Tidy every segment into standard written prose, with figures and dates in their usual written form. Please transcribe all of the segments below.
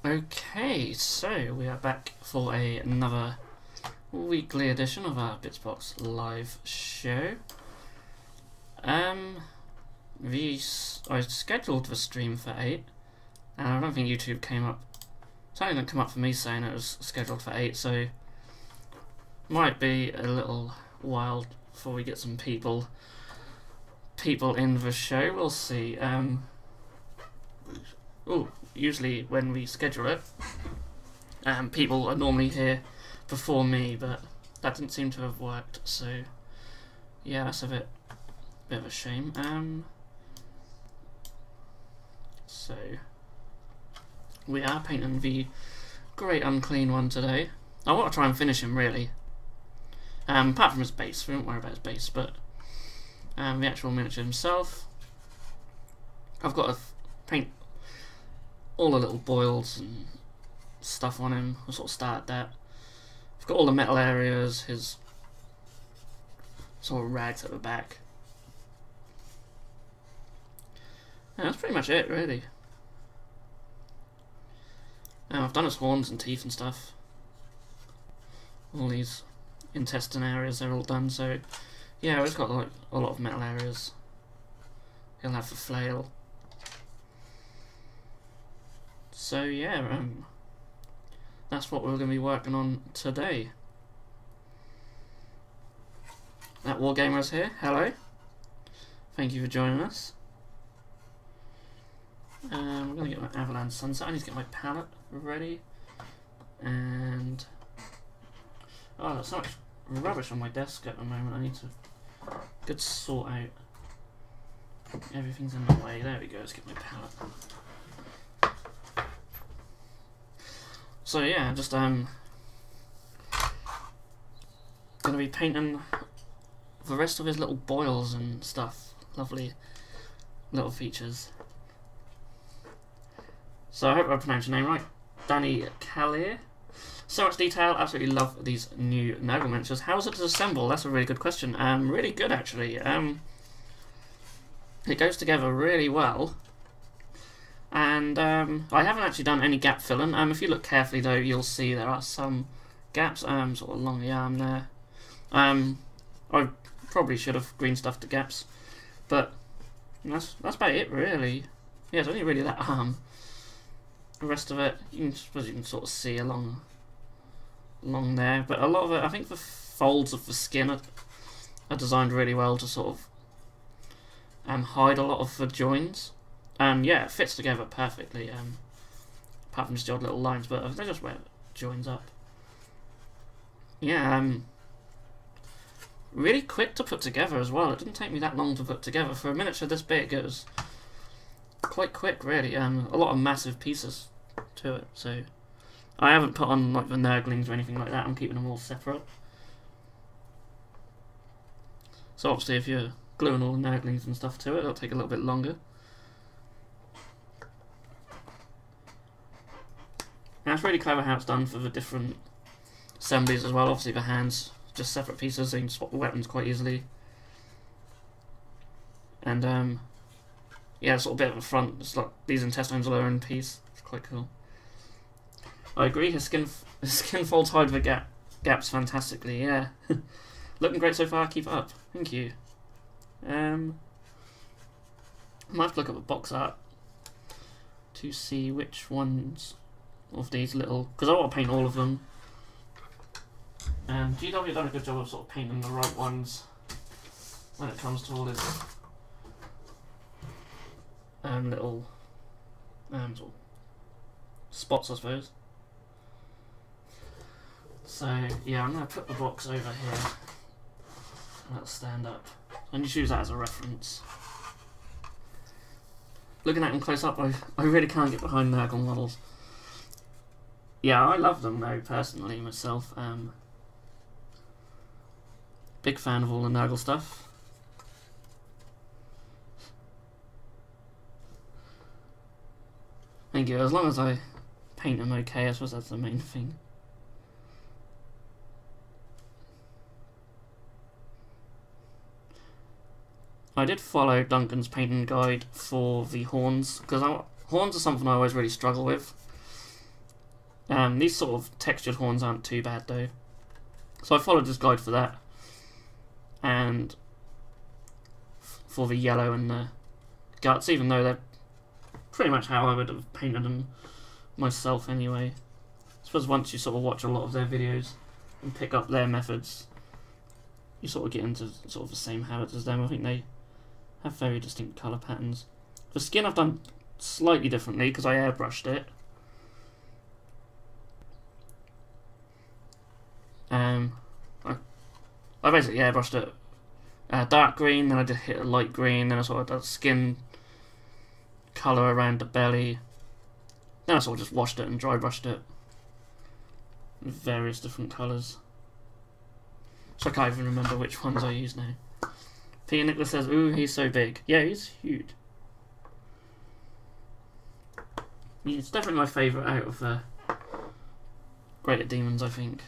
Okay, so we are back for another weekly edition of our Bitzbox live show. I scheduled the stream for 8, and I don't think YouTube came up. Something didn't come up for me saying it was scheduled for 8, so might be a little while before we get some people in the show. We'll see. Usually when we schedule it, people are normally here before me, but that didn't seem to have worked, so yeah, that's a bit of a shame. So we are painting the great Unclean one today. I want to try and finish him, really. Apart from his base, we don't worry about his base, but the actual miniature himself, I've got to paint all the little boils and stuff on him. I'll sort of start that. I've got all the metal areas, his sort of rags at the back. Yeah, that's pretty much it, really. I've done his horns and teeth and stuff. All these intestine areas, they're all done, so yeah, we've got like a lot of metal areas. He'll have the flail. So yeah, that's what we're going to be working on today. That Wargamer's here. Hello. Thank you for joining us. I'm going to get my Avalanche Sunset. I need to get my palette ready. And oh, there's so much rubbish on my desk at the moment. I need to sort out. Everything's in the way. There we go. Let's get my palette. So yeah, just gonna be painting the rest of his little boils and stuff. Lovely little features. So I hope I pronounced your name right. Danny Callier. So much detail. Absolutely love these new Nurgle miniatures. How is it to assemble? That's a really good question. Really good actually. It goes together really well. And I haven't actually done any gap filling. If you look carefully though, you'll see there are some gaps sort of along the arm there. I probably should have green stuffed the gaps, but that's about it really. Yeah, it's only really that arm. The rest of it, I suppose you can sort of see along there, but a lot of it, I think the folds of the skin are designed really well to sort of hide a lot of the joins. Yeah, it fits together perfectly, apart from just the odd little lines, but they just where it joins up. Yeah, really quick to put together as well. It didn't take me that long to put together. For a miniature this big, it was quite quick, really. A lot of massive pieces to it, so I haven't put on like the Nurglings or anything like that. I'm keeping them all separate. So obviously if you're gluing all the Nurglings and stuff to it, it'll take a little bit longer. And it's really clever how it's done for the different assemblies as well. Obviously the hands, just separate pieces, so you can swap the weapons quite easily. And yeah, sort of bit of a front, it's like these intestines are their own piece. It's quite cool. I agree, his skin folds hide the gaps fantastically, yeah. Looking great so far, keep it up. Thank you. I might have to look at the box art to see which ones of these little, because I want to paint all of them. And GW have done a good job of sort of painting the right ones when it comes to all his little sort of spots, I suppose. So yeah, I'm going to put the box over here and that'll stand up. And you use that as a reference. Looking at them close up, I really can't get behind Nurgle models. Yeah, I love them though, personally, myself. Big fan of all the Nurgle stuff. Thank you, as long as I paint them okay, I suppose that's the main thing. I did follow Duncan's painting guide for the horns, because horns are something I always really struggle with. These sort of textured horns aren't too bad though. So I followed this guide for that. And for the yellow and the guts, even though they're pretty much how I would have painted them myself anyway. I suppose once you sort of watch a lot of their videos and pick up their methods, you sort of get into sort of the same habits as them. I think they have very distinct colour patterns. The skin I've done slightly differently because I airbrushed it. I basically airbrushed it dark green, then I just hit a light green, then I sort of did skin colour around the belly. Then I sort of just washed it and dry brushed it with various different colours. So I can't even remember which ones I use now. Peter Nicholas says, ooh, he's so big. Yeah, he's huge. It's definitely my favourite out of the Greater Demons, I think.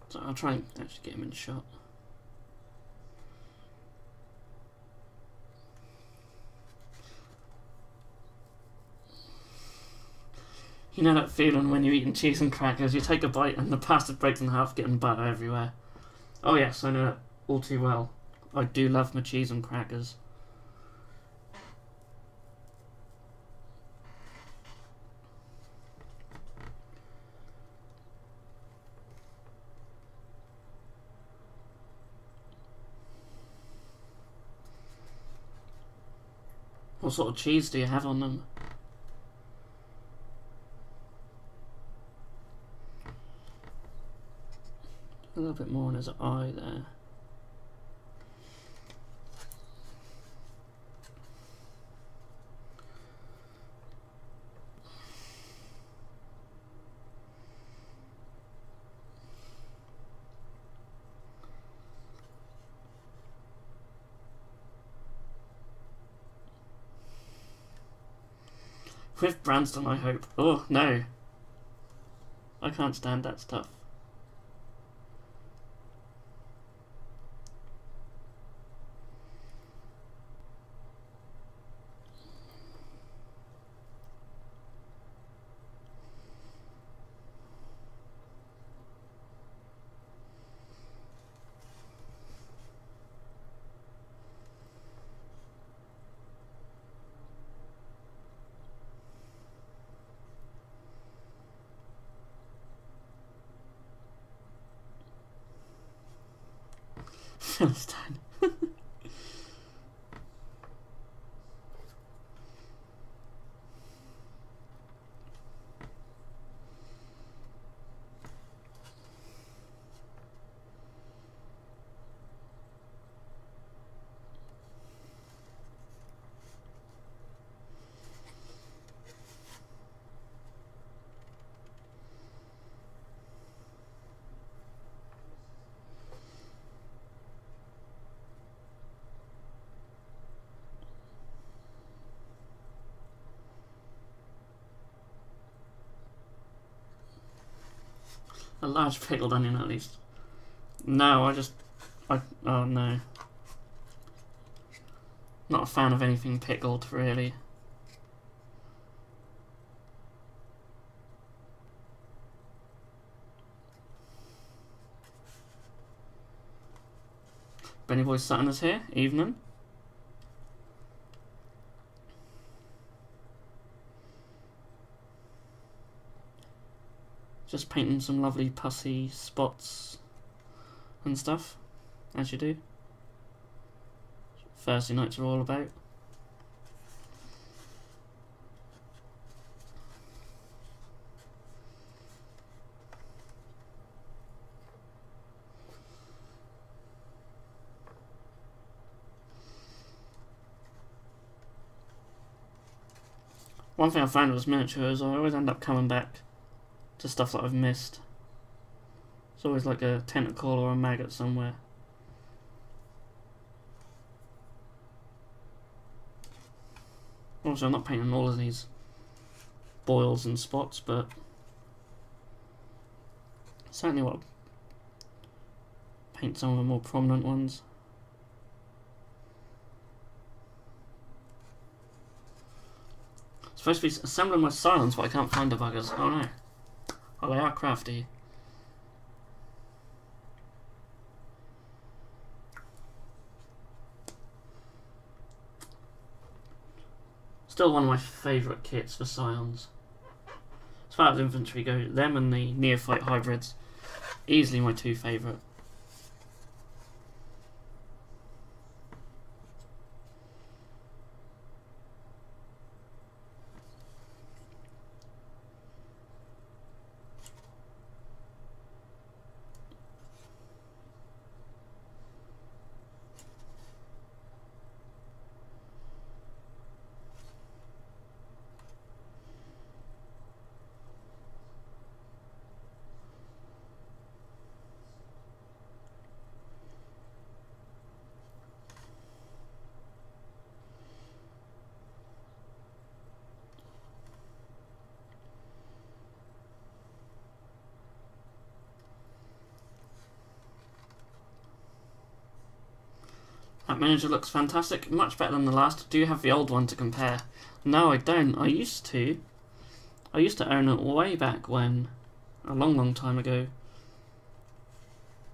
So I'll try and actually get him in shot. You know that feeling when you're eating cheese and crackers, you take a bite and the bastard breaks in half, getting butter everywhere. Oh yes, I know that all too well. I do love my cheese and crackers. What sort of cheese do you have on them? A little bit more on his eye there. With Branston, I hope. Oh, no. I can't stand that stuff. Philistine. A large pickled onion at least. No, oh no. Not a fan of anything pickled, really. Benny Boy Sutton is here. Evening. Just painting some lovely pussy spots and stuff, as you do. Thursday nights are all about. One thing I found with miniatures, I always end up coming back to stuff that I've missed. It's always like a tentacle or a maggot somewhere. Also, I'm not painting all of these boils and spots, but certainly want to paint some of the more prominent ones. Supposed to be assembling my silence, but I can't find the buggers. Oh no. Oh, they are crafty. Still one of my favourite kits for Scions. As far as infantry go, them and the Neophyte hybrids, easily my two favourite. That miniature looks fantastic, much better than the last. Do you have the old one to compare? No, I don't. I used to own it way back when, a long time ago.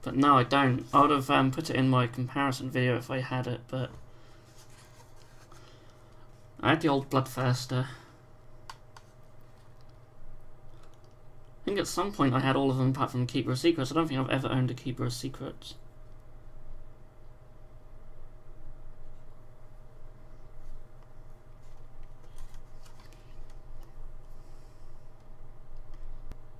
But no, I don't. I would have put it in my comparison video if I had it, but I had the old Bloodthirster. I think at some point I had all of them apart from Keeper of Secrets. I don't think I've ever owned a Keeper of Secrets.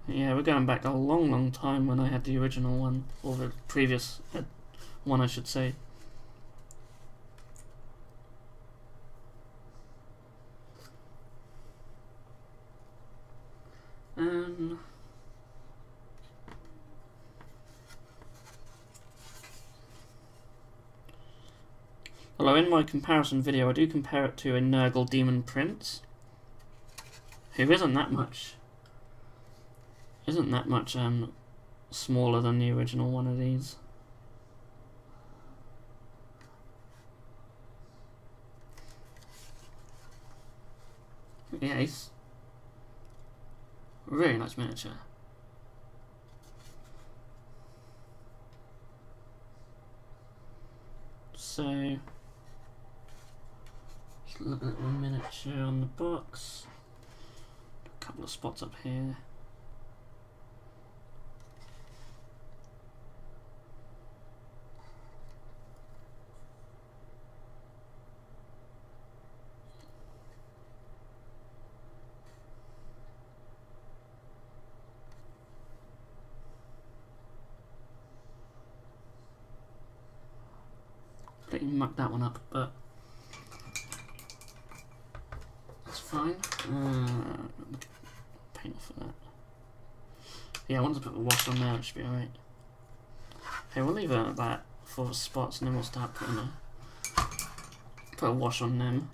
Yeah, we're going back a long time when I had the original one, or the previous one I should say. Although in my comparison video I do compare it to a Nurgle Demon Prince, who isn't that much smaller than the original one of these. Yes. Really nice miniature. So, just looking at the miniature on the box. A couple of spots up here. Muck that one up, but that's fine. Paint off of that. Yeah, once I put the wash on there, it should be alright. Okay, we'll leave it at that for the spots, and then we'll start put a wash on them.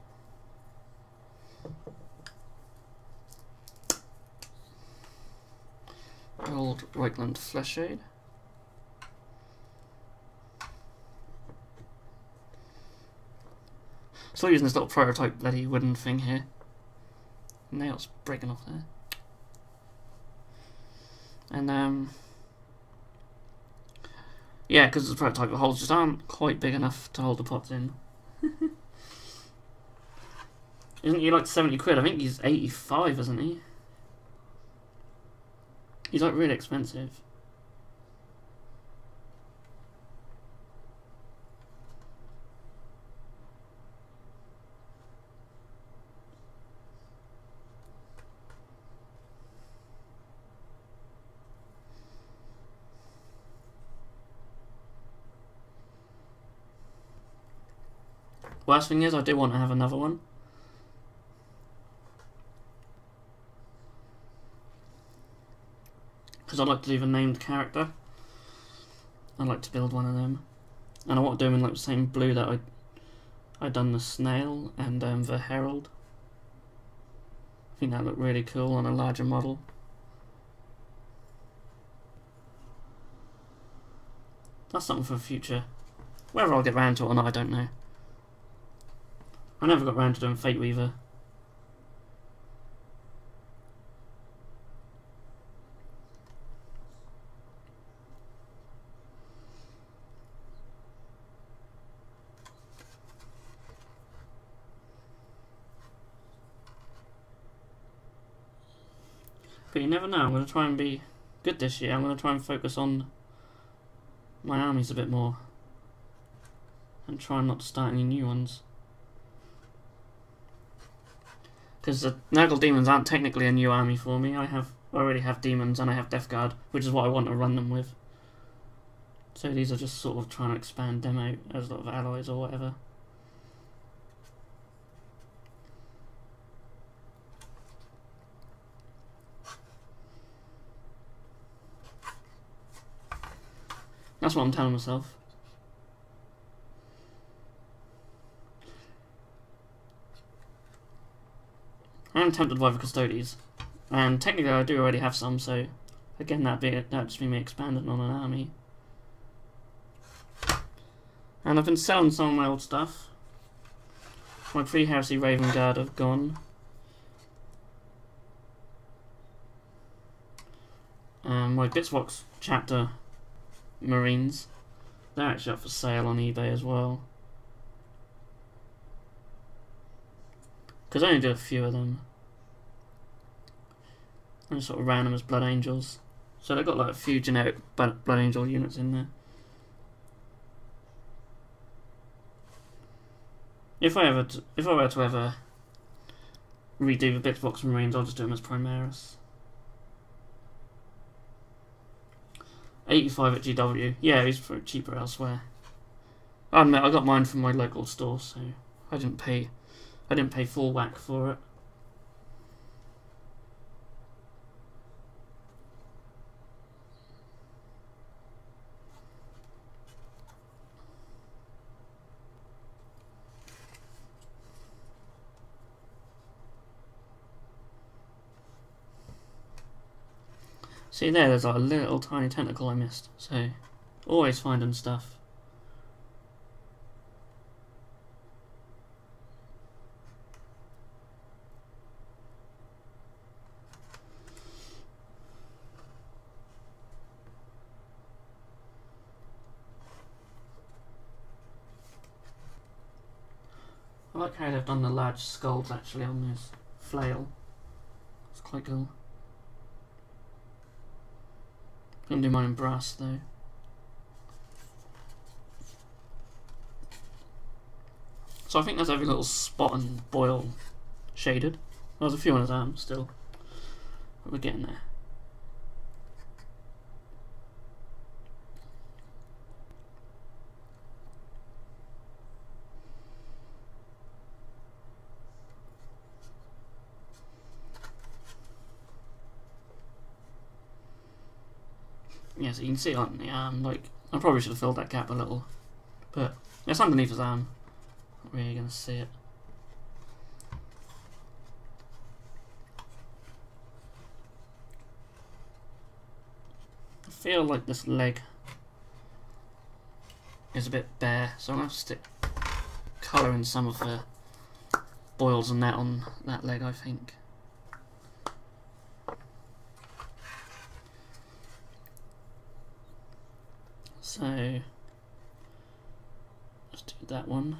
Old Reichland Fleshade. Still using this little prototype bloody wooden thing here. Nails breaking off there. And yeah, because it's a prototype, the holes just aren't quite big enough to hold the pots in. Isn't he like 70 quid? I think he's 85, isn't he? He's like really expensive. Worst thing is, I do want to have another one. Because I'd like to leave a named character. I'd like to build one of them. And I want to do them in like the same blue that I done the Snail and the Herald. I think that looked really cool on a larger model. That's something for the future. Whether I'll get round to it or not, I don't know. I never got round to doing Fate Weaver. But you never know, I'm going to try and be good this year. I'm going to try and focus on my armies a bit more. And try not to start any new ones. Because the Nurgle Demons aren't technically a new army for me. I already have Demons and I have Death Guard, which is what I want to run them with. So these are just sort of trying to expand them out as sort of alloys or whatever. That's what I'm telling myself. I'm tempted by the Custodes, and technically I do already have some, so again that'd just be me expanding on an army. And I've been selling some of my old stuff. My pre-Heresy Raven Guard have gone. My Bitzbox chapter Marines, they're actually up for sale on eBay as well. Because I only do a few of them. I just sort of ran them as Blood Angels. So they've got like a few generic Blood Angel units in there. If I were to ever redo the Bitzbox Marines, I'll just do them as Primaris. 85 at GW. Yeah, he's cheaper elsewhere. I admit I got mine from my local store, so I didn't pay full whack for it. See there's like a little tiny tentacle I missed, so always finding stuff. I like how they've done the large skulls actually on this flail. It's quite cool. Gonna do mine in brass though. So I think there's every little spot and boil shaded. There's a few on his arm still, but we're getting there. Yeah, so you can see it on the arm, like, I probably should have filled that gap a little, but it's underneath his arm, not really going to see it. I feel like this leg is a bit bare, so I'm going to have to stick colour in some of the boils and that on that leg, I think. So, let's do that one.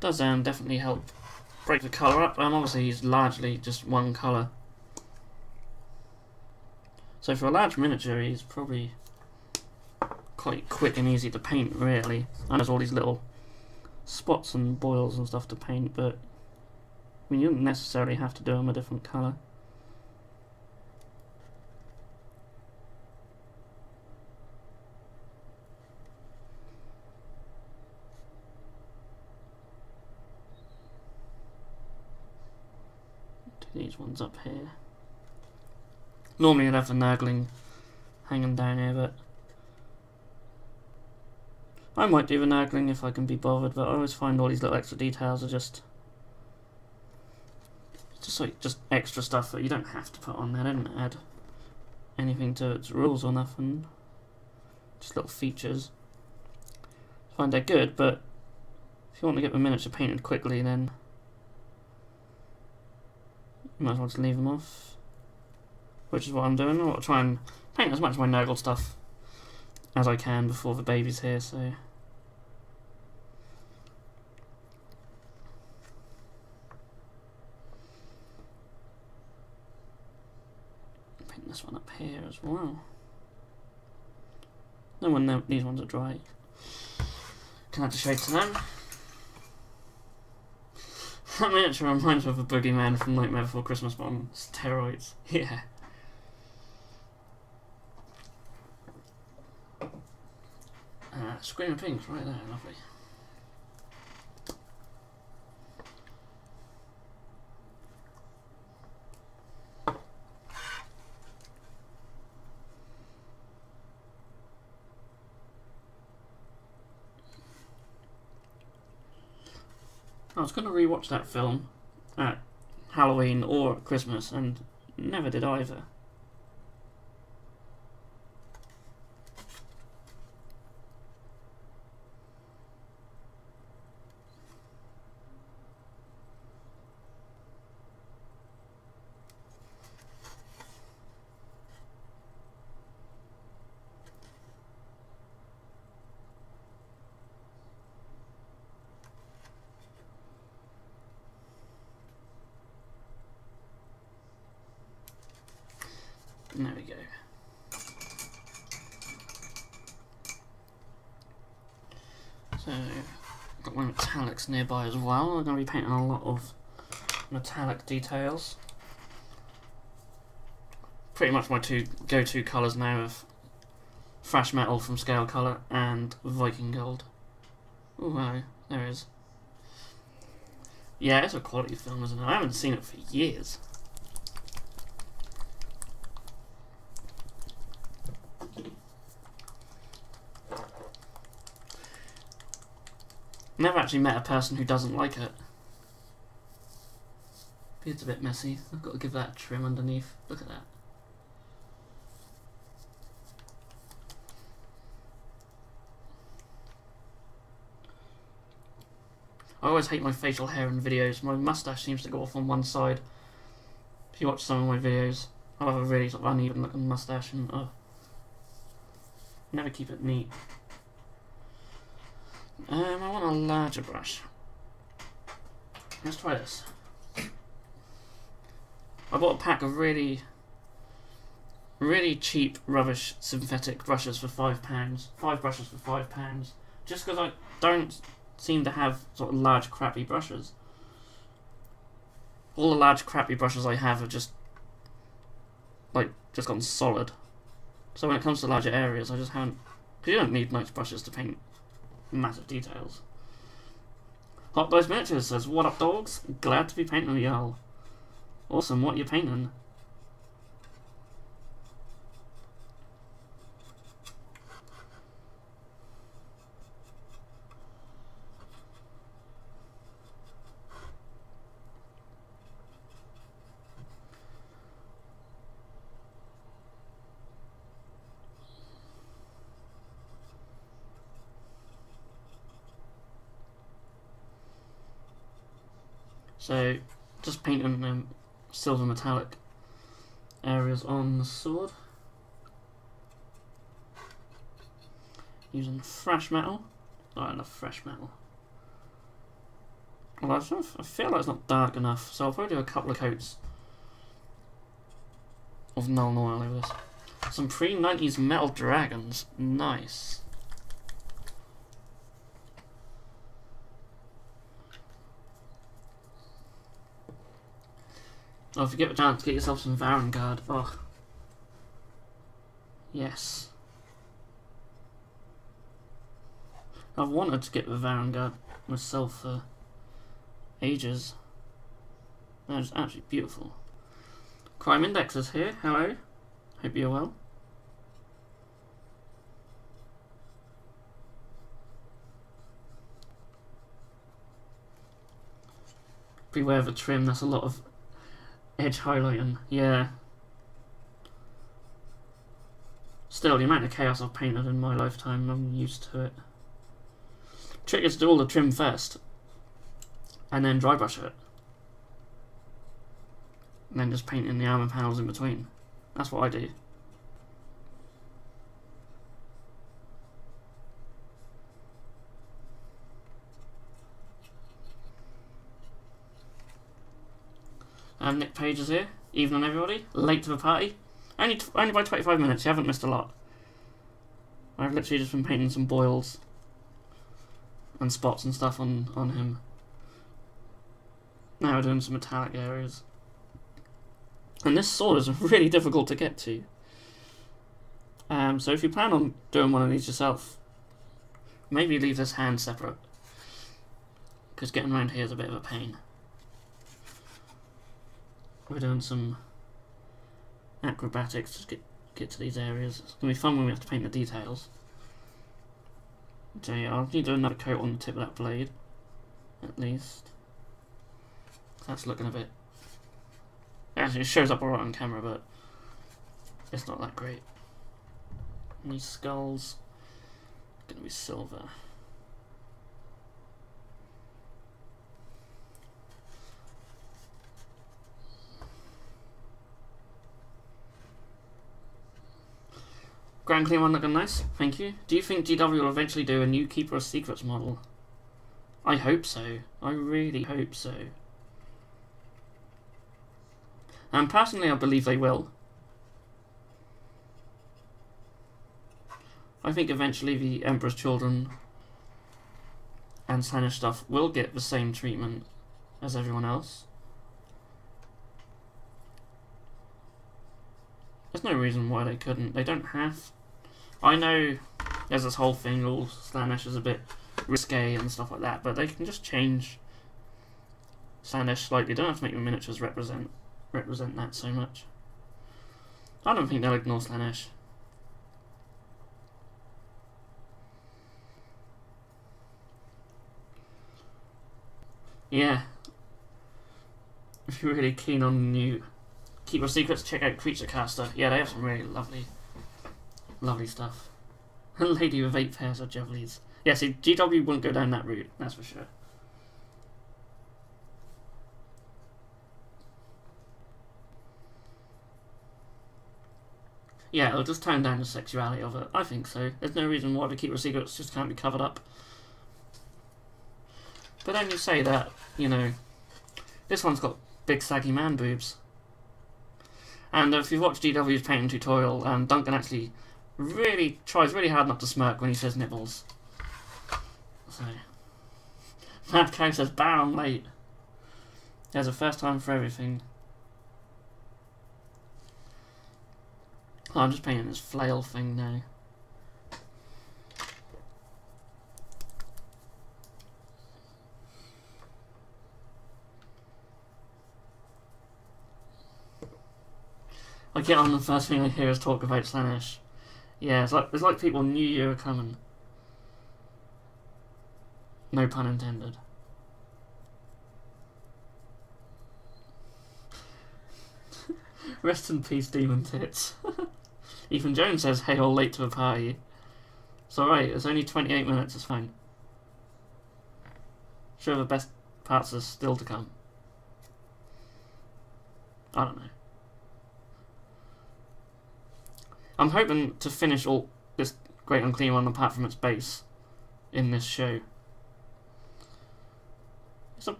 Does definitely help break the colour up. Obviously he's largely just one colour. So for a large miniature he's probably quite quick and easy to paint really. And there's all these little spots and boils and stuff to paint, but I mean, you don't necessarily have to do them a different colour. Do these ones up here. Normally I'd have the Nurgling hanging down here, but I might do the naggling if I can be bothered, but I always find all these little extra details are just like just extra stuff that you don't have to put on there. They don't add anything to its rules or nothing. Just little features. I find they're good, but if you want to get the miniature painted quickly, then you might as well just leave them off. Which is what I'm doing. I'll try and paint as much of my Nurgle stuff as I can before the baby's here, so. Paint this one up here as well. Then when these ones are dry, can add the shade to them. That miniature reminds me of a boogeyman from Nightmare Before Christmas, but on steroids. Yeah. Screaming pinks right there, lovely. I was going to rewatch that film at Halloween or Christmas and never did either. There we go. So, got my metallics nearby as well. I'm going to be painting a lot of metallic details. Pretty much my two go-to colours now of Thrash Metal from Scale Colour and Viking Gold. Oh wow, there it is. Yeah, it's a quality film, isn't it? I haven't seen it for years. Never actually met a person who doesn't like it. It's a bit messy. I've got to give that a trim underneath. Look at that. I always hate my facial hair in videos. My mustache seems to go off on one side. If you watch some of my videos, I have a really sort of uneven looking mustache and never keep it neat. I want a larger brush. Let's try this. I bought a pack of really cheap, rubbish synthetic brushes for £5. 5 brushes for £5. Just because I don't seem to have sort of large, crappy brushes. All the large, crappy brushes I have just gotten solid. So when it comes to larger areas, I just haven't. Because you don't need nice brushes to paint massive details. Hot Dice Miniatures says, "What up, dogs? Glad to be painting y'all." Awesome, what you painting? So, just painting silver metallic areas on the sword. Using fresh metal. Not enough fresh metal. Well, I feel like it's not dark enough, so I'll probably do a couple of coats of Nuln Oil over this. Some pre-90s metal dragons. Nice. Oh, if you get a chance, get yourself some Varangard. Oh. Yes. I've wanted to get the Varangard myself for ages. That is absolutely beautiful. Crime Index is here. Hello. Hope you're well. beware of the trim. That's a lot of edge highlighting. Yeah. Still, the amount of chaos I've painted in my lifetime, I'm used to it. Trick is to do all the trim first, and then dry brush it. And then just paint in the armour panels in between. That's what I do. Nick Page is here. Evening, everybody. Late to the party. Only by 25 minutes. You haven't missed a lot. I've literally just been painting some boils and spots and stuff on him. Now we're doing some metallic areas. And this sword is really difficult to get to. So if you plan on doing one of these yourself, maybe leave this hand separate, because getting around here is a bit of a pain. We're doing some acrobatics to get to these areas. It's going to be fun when we have to paint the details. So yeah, I'll need to do another coat on the tip of that blade, at least. That's looking a bit... Actually, it shows up alright on camera, but it's not that great. And these skulls are going to be silver. Grand Clean one looking nice, thank you. Do you think GW will eventually do a new Keeper of Secrets model? I hope so. I really hope so. And personally, I believe they will. I think eventually the Emperor's Children and Slaanesh stuff will get the same treatment as everyone else. There's no reason why they couldn't. They don't have. I know there's this whole thing, all Slaanesh is a bit risque and stuff like that, but they can just change Slaanesh slightly. They don't have to make the miniatures represent that so much. I don't think they'll ignore Slaanesh. Yeah. If you're really keen on the new Keeper of Secrets, check out Creature Caster. Yeah, they have some really lovely stuff. A lady with 8 pairs of Javelies. Yeah, see, GW wouldn't go down that route, that's for sure. Yeah, it'll just tone down the sexuality of it. I think so. There's no reason why the Keeper of Secrets just can't be covered up. But then you say that, you know, this one's got big saggy man boobs. And if you've watched GW's painting tutorial, Duncan actually tries really hard not to smirk when he says nibbles. So, Mad Cow says, "Bow late." There's a first time for everything. Oh, I'm just painting this flail thing now. I get on, the first thing I hear is talk about Slaanesh. Yeah, it's like people knew you were coming. No pun intended. Rest in peace, Demon Tits. Ethan Jones says, "Hey, all late to a party." It's alright, it's only 28 minutes, it's fine. Sure, the best parts are still to come. I don't know. I'm hoping to finish all this Great Unclean one apart from its base in this show.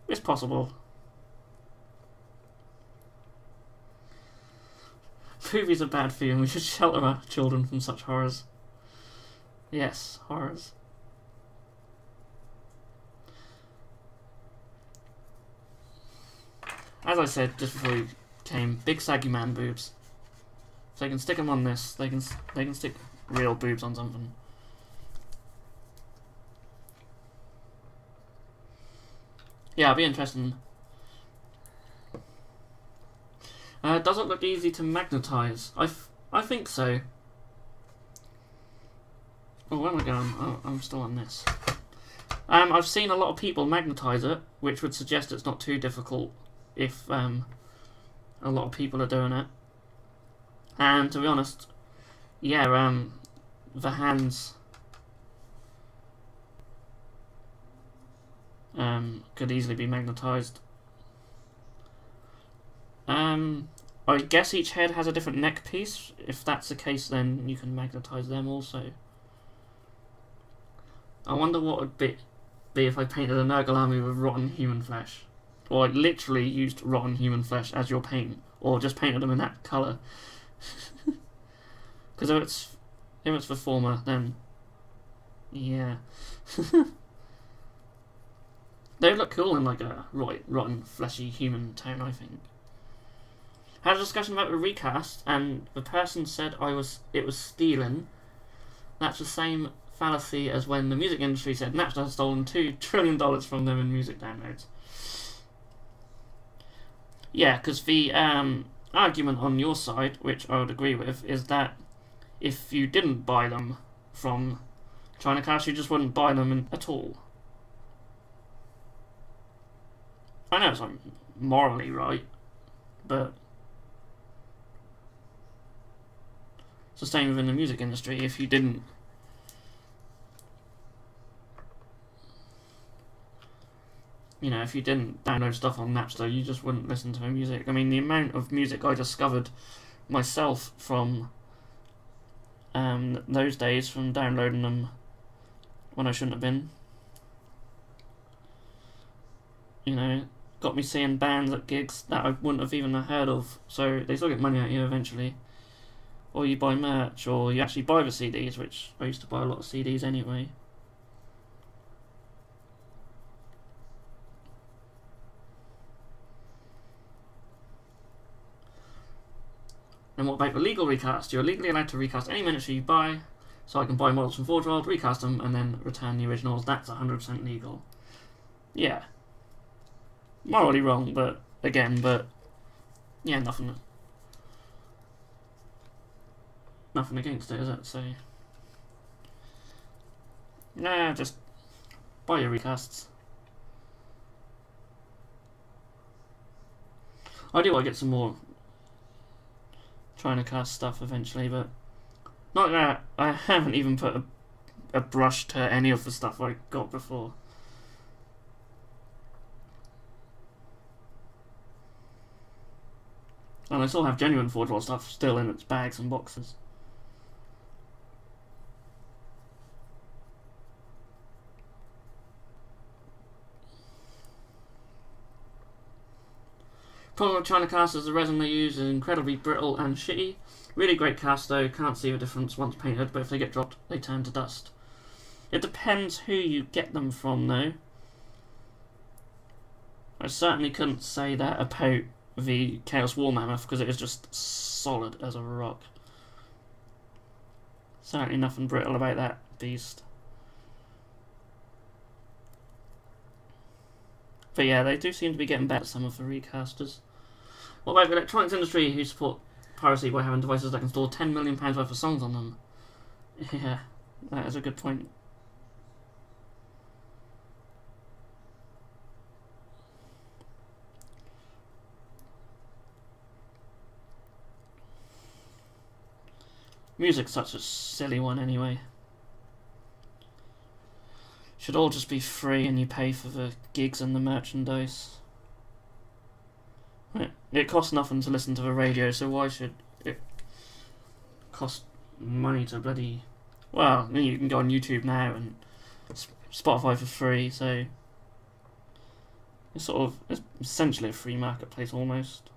It's possible. Movies are bad for you and we should shelter our children from such horrors. Yes, horrors. As I said just before we came, big saggy man boobs. So they can stick them on this. They can stick real boobs on something. Yeah, it'll be interesting. Does it look easy to magnetize? I think so. Oh, where am I going? Oh, I'm still on this. I've seen a lot of people magnetise it, which would suggest it's not too difficult if a lot of people are doing it. And to be honest, yeah, the hands could easily be magnetised. I guess each head has a different neck piece. If that's the case, then you can magnetise them also. I wonder what would be if I painted an Nurgle army with rotten human flesh. Or I literally used rotten human flesh as your paint. Or just painted them in that colour. Because if it's the former, then yeah. They would look cool in like a rotten, fleshy human tone, I think. Had a discussion about the recast, and the person said it was stealing. That's the same fallacy as when the music industry said Napster has stolen $2 trillion from them in music downloads. Yeah, because the argument on your side, which I would agree with, is that if you didn't buy them from ChinaCast, you just wouldn't buy them at all. I know it's like morally right, but it's the same within the music industry. If you didn't download stuff on Napster, you just wouldn't listen to the music. I mean, the amount of music I discovered myself from those days, from downloading them when I shouldn't have been, got me seeing bands at gigs that I wouldn't have even heard of. So they still get money out of you eventually. Or you buy merch, or you actually buy the CDs, which I used to buy a lot of CDs anyway. And what about the legal recast? You're legally allowed to recast any miniature you buy, so I can buy models from Forge World, recast them, and then return the originals. That's 100% legal. Yeah. Morally wrong, but yeah, nothing against it, is it? So, nah, just buy your recasts. I do want to get some more ChinaCast stuff eventually, but not that I haven't even put a brush to any of the stuff I got before. And I still have genuine Forge World stuff still in its bags and boxes. Problem with ChinaCast is the resin they use is incredibly brittle and shitty. Really great cast though, can't see the difference once painted, but if they get dropped, they turn to dust. It depends who you get them from though. I certainly couldn't say that about the Chaos War Mammoth, because it is just solid as a rock. Certainly nothing brittle about that beast. But yeah, they do seem to be getting better, some of the recasters. What about the electronics industry, who support piracy by having devices that can store £10 million worth of songs on them? Yeah, that is a good point. Music's such a silly one anyway. Should all just be free and you pay for the gigs and the merchandise. It costs nothing to listen to the radio, so why should it cost money to bloody... Well, you can go on YouTube now and Spotify for free, so it's essentially a free marketplace almost.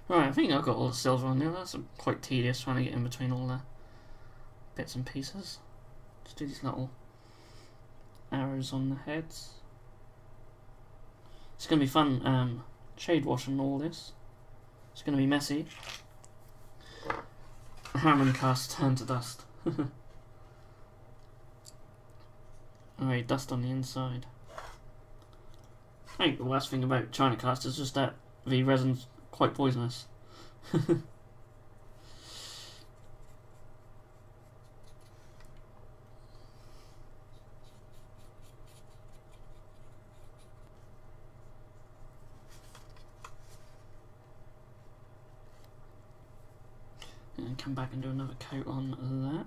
Right, I think I've got all the silver on there. That's quite tedious trying to get in between all the bits and pieces. Just do these little arrows on the heads. It's going to be fun shade washing all this. It's going to be messy. Hammer and cast turn to dust. Alright, very dust on the inside. I think the worst thing about China cast is just that the resin's quite poisonous. And come back and do another coat on that.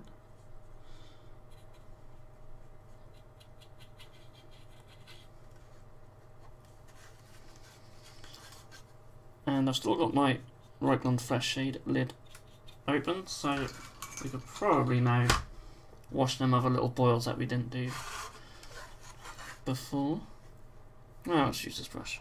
And I've still got my Right Blonde Fresh Shade lid open, so we could probably now wash them other little boils that we didn't do before. Well, let's use this brush.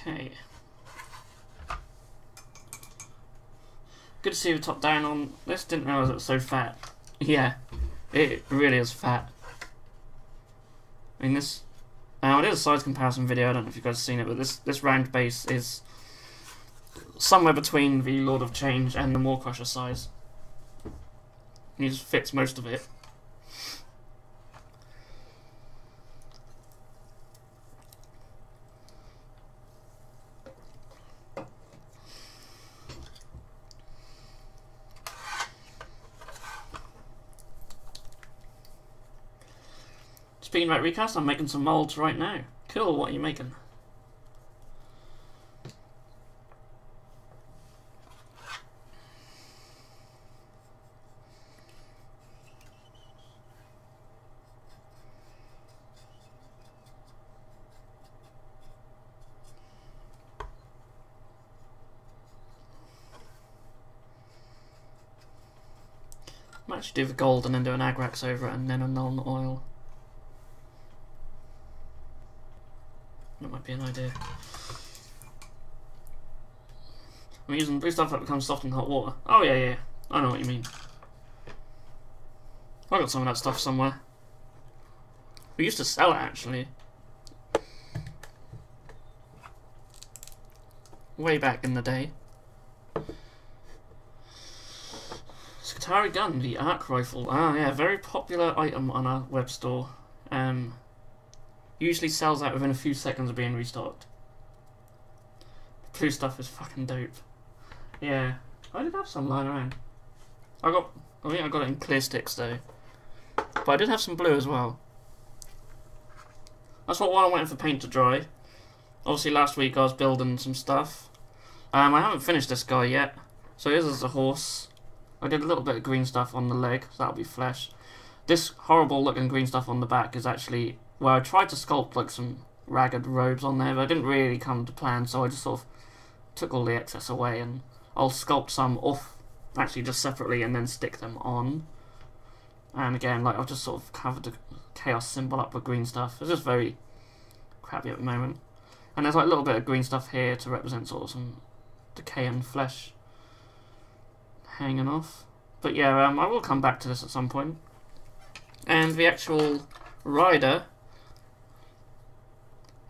Okay. Good to see the top down on this. Didn't realise it was so fat. Yeah, it really is fat. I mean, this. It is a size comparison video. I don't know if you guys have seen it, but this round base is somewhere between the Lord of Change and the Maw Crusher size. He just fits most of it. Speaking about recast, I'm making some molds right now. Cool, what are you making? I might actually do the gold and then do an agrax over it and then a Nuln oil. That might be an idea. I'm using blue stuff that becomes soft in hot water. Oh yeah, I know what you mean. I got some of that stuff somewhere. We used to sell it actually. Way back in the day. Skitari gun, the arc rifle. Ah yeah, very popular item on our web store. Usually sells out within a few seconds of being restocked. The blue stuff is fucking dope. Yeah, I did have some lying around. I think I got it in clear sticks though. But I did have some blue as well. That's what while I'm waiting for paint to dry. Obviously last week I was building some stuff. I haven't finished this guy yet. So this is a horse. I did a little bit of green stuff on the leg, so that'll be flesh. This horrible looking green stuff on the back is actually... Well, I tried to sculpt like some ragged robes on there, but it didn't really come to plan, so I just sort of took all the excess away, and I'll sculpt some off, actually just separately, and then stick them on. And again, like I've just sort of covered the chaos symbol up with green stuff. It's just very crappy at the moment. And there's like a little bit of green stuff here to represent sort of some decay and flesh hanging off. But yeah, I will come back to this at some point. And the actual rider...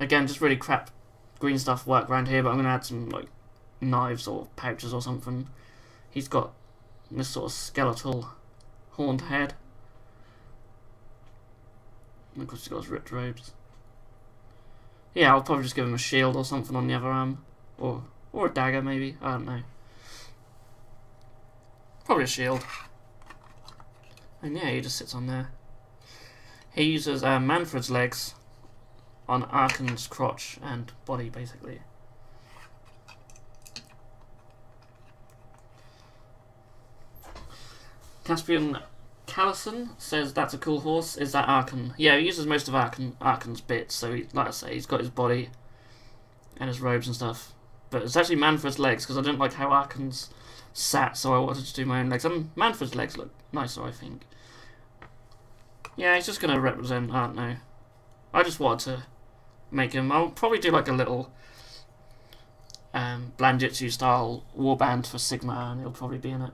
Again, just really crap green stuff work around here, but I'm going to add some like knives or pouches or something. He's got this sort of skeletal horned head. And of course he's got his ripped robes. Yeah, I'll probably just give him a shield or something on the other arm. Or a dagger maybe, I don't know. Probably a shield. And yeah, he just sits on there. He uses Manfred's legs on Arkan's crotch and body, basically. Caspian Callison says that's a cool horse. Is that Arkan? Yeah, he uses most of Arkan's bits, so like I say, he's got his body and his robes and stuff. But it's actually Manfred's legs, because I didn't like how Arkan's sat, so I wanted to do my own legs. And Manfred's legs look nicer, I think. Yeah, he's just going to represent, I don't know. I just wanted to make him. I'll probably do like a little Blanjitsu style warband for Sigma, and he'll probably be in it.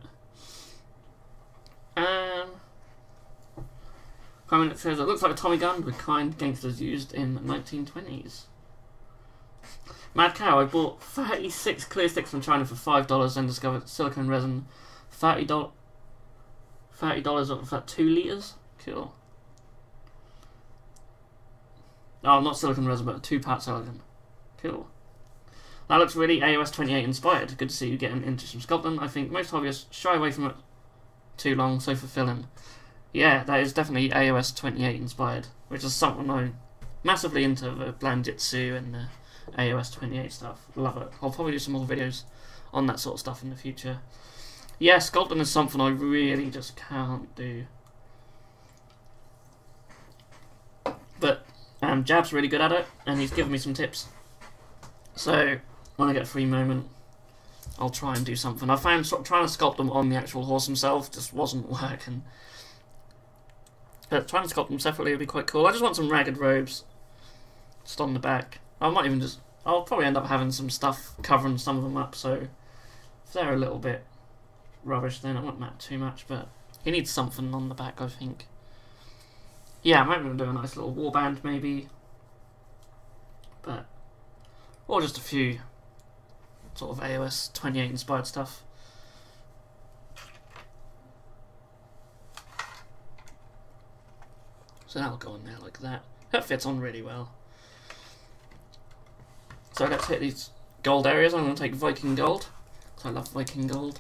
Comment that says, it looks like a Tommy gun with kind gangsters used in 1920s. Mad Cow, I bought 36 clear sticks from China for $5 and discovered silicone resin. $30 for 2 litres? Cool. Oh, not silicone resin, but a 2-part silicone. Cool. That looks really AOS 28 inspired. Good to see you getting into some sculpting. I think most hobbyists shy away from it too long, so fulfilling. Yeah, that is definitely AOS 28 inspired, which is something I'm massively into, the Blanjitsu and the AOS 28 stuff. Love it. I'll probably do some more videos on that sort of stuff in the future. Yeah, sculpting is something I really just can't do. But Jab's really good at it, and he's given me some tips. So when I get a free moment, I'll try and do something. I found trying to sculpt them on the actual horse himself just wasn't working. But trying to sculpt them separately would be quite cool. I just want some ragged robes just on the back. I'll probably end up having some stuff covering some of them up, so if they're a little bit rubbish then it won't matter too much, but he needs something on the back, I think. Yeah, I might even do a nice little warband maybe. Or just a few sort of AOS 28 inspired stuff. So that'll go in there like that. That fits on really well. So let's hit these gold areas. I'm going to take Viking gold, because I love Viking gold.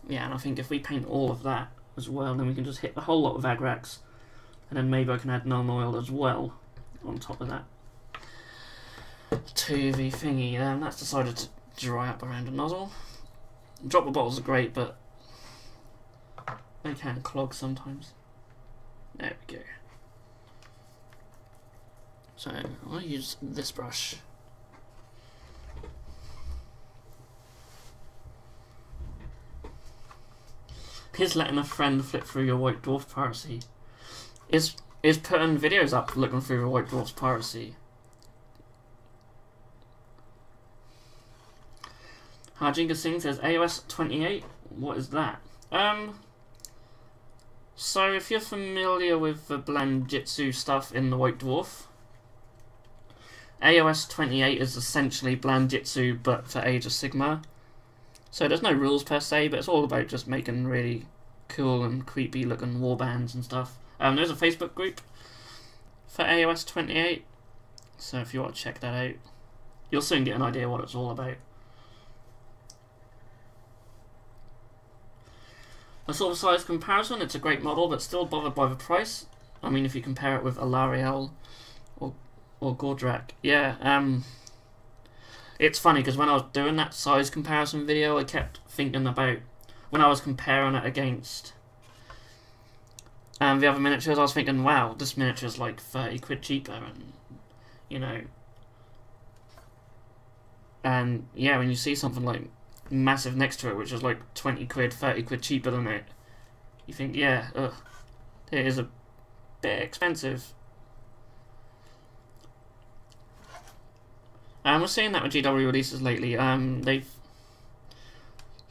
Yeah, and I think if we paint all of that as well, then we can just hit the whole lot of Agrax. And then maybe I can add Nuln Oil as well on top of that to the thingy. That's decided to dry up around a nozzle. Dropper bottles are great, but they can clog sometimes. There we go. So I'll use this brush. Is letting a friend flip through your White Dwarf piracy. Is putting videos up looking through the White Dwarf's piracy. Harjinga Singh says AOS 28. What is that? So if you're familiar with the Blanjitsu stuff in the White Dwarf, AOS 28 is essentially Blanjitsu but for Age of Sigmar. So there's no rules per se, but it's all about just making really cool and creepy looking warbands and stuff. There's a Facebook group for AOS 28, so if you want to check that out, you'll soon get an idea what it's all about. A sort of size comparison, it's a great model, but still bothered by the price. I mean, if you compare it with Alariel or Gordrak. Yeah, it's funny, because when I was doing that size comparison video, I kept thinking about, when I was comparing it against the other miniatures, I was thinking, wow, this miniature's like 30 quid cheaper, and, you know, and yeah, when you see something like massive next to it, which is like 20 quid, 30 quid cheaper than it, you think, yeah, it is a bit expensive. We're seeing that with GW releases lately.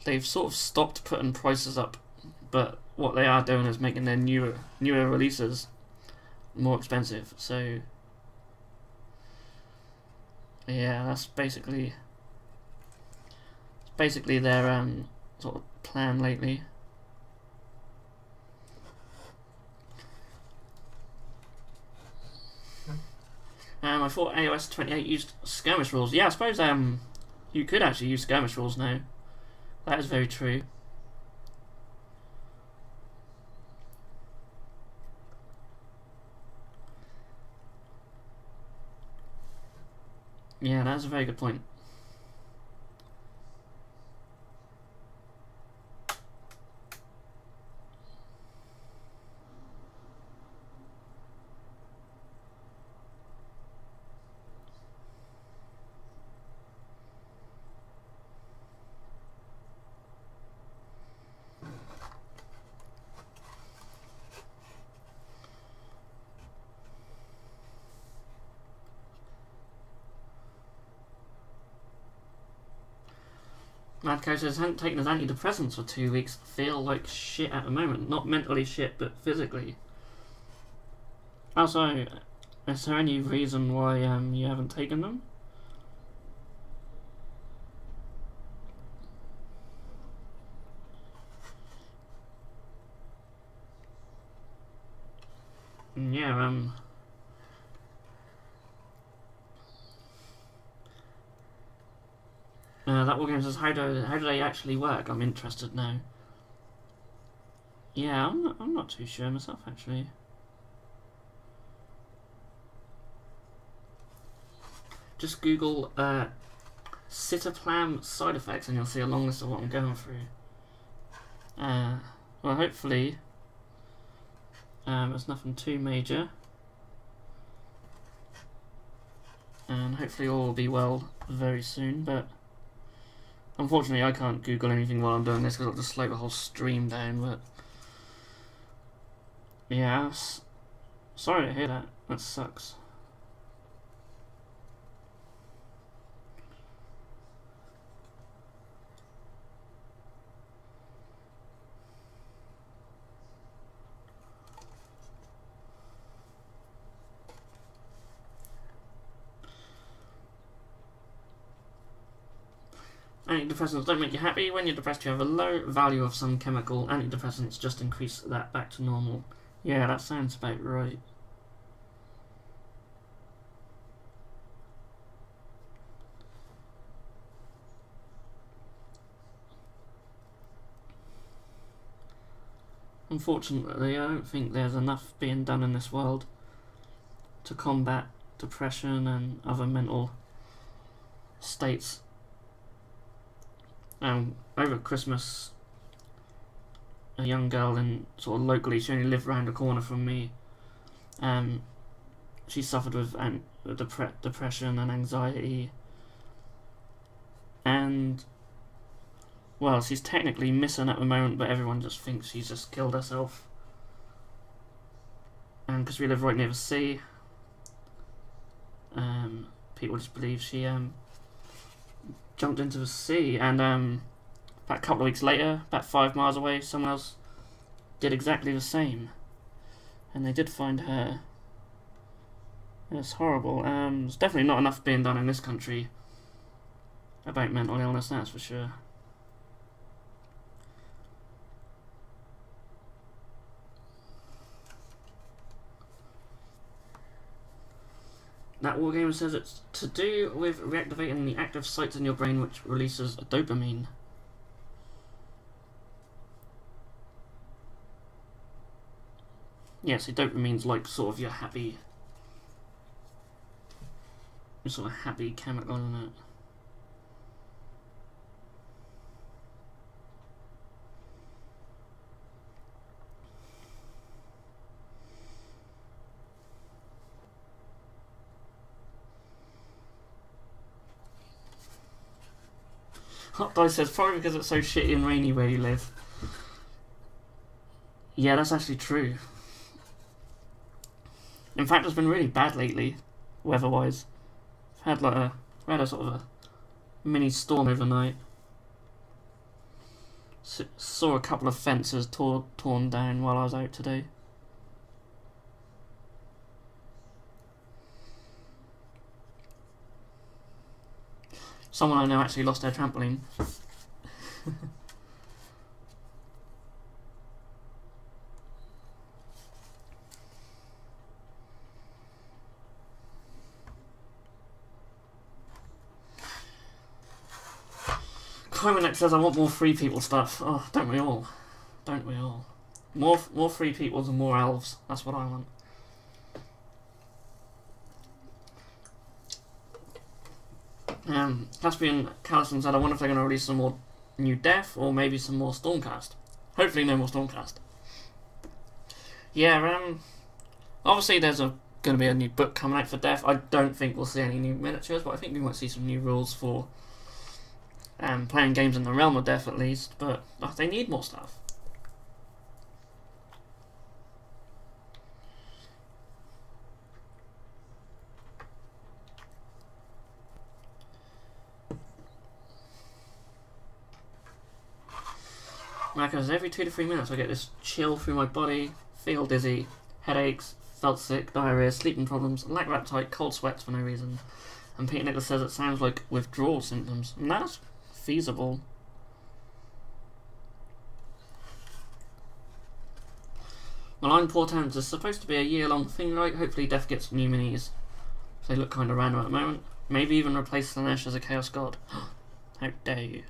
They've sort of stopped putting prices up, but what they are doing is making their newer releases more expensive. So yeah, that's basically their sort of plan lately. I thought AOS 28 used skirmish rules. Yeah, I suppose you could actually use skirmish rules now. That is very true. Yeah, that's a very good point. Madco says, hasn't taken his antidepressants for 2 weeks. Feel like shit at the moment. Not mentally shit, but physically. Also, is there any reason why you haven't taken them? Yeah, that war game says, how do they actually work? I'm interested now. Yeah, I'm not too sure myself, actually. Just Google Citalopram side effects and you'll see a long list of what I'm going through. Well, hopefully there's nothing too major. And hopefully all will be well very soon, but unfortunately I can't Google anything while I'm doing this because I'll just slow the whole stream down, but yeah, sorry to hear that. That sucks. Antidepressants don't make you happy. When you're depressed, you have a low value of some chemical. Antidepressants just increase that back to normal. Yeah, that sounds about right. Unfortunately, I don't think there's enough being done in this world to combat depression and other mental states. Over Christmas, a young girl in sort of locally, she only lived round the corner from me. She suffered with depression and anxiety, and well, she's technically missing at the moment, but everyone just thinks she's just killed herself. And because we live right near the sea, people just believe she jumped into the sea, and about a couple of weeks later, about 5 miles away, someone else did exactly the same, and they did find her. It's horrible. There's definitely not enough being done in this country about mental illness, that's for sure. That wargamer says it's to do with reactivating the active sites in your brain which releases dopamine. Yeah, so dopamine's like sort of your sort of happy chemical, isn't it? Hot Dice says, probably because it's so shitty and rainy where you live. Yeah, that's actually true. In fact, it's been really bad lately, weather-wise. I've had a sort of a mini storm overnight. Saw a couple of fences torn down while I was out today. Someone I know actually lost their trampoline. Climanex says I want more free people stuff. Oh, don't we all? Don't we all? More free peoples and more elves. That's what I want. Caspian Callison said, I wonder if they're going to release some more new Death or maybe some more Stormcast. Hopefully no more Stormcast. Yeah, obviously there's going to be a new book coming out for Death. I don't think we'll see any new miniatures, but I think we might see some new rules for playing games in the realm of Death at least, but they need more stuff. Because every 2 to 3 minutes I get this chill through my body, feel dizzy, headaches, felt sick, diarrhea, sleeping problems, lack of appetite, cold sweats for no reason. And Peter Nicholas says it sounds like withdrawal symptoms. And that's feasible. Malign portents is supposed to be a year-long thing, right? Hopefully Death gets new minis. They look kind of random at the moment. Maybe even replace Slanesh as a Chaos God. How dare you.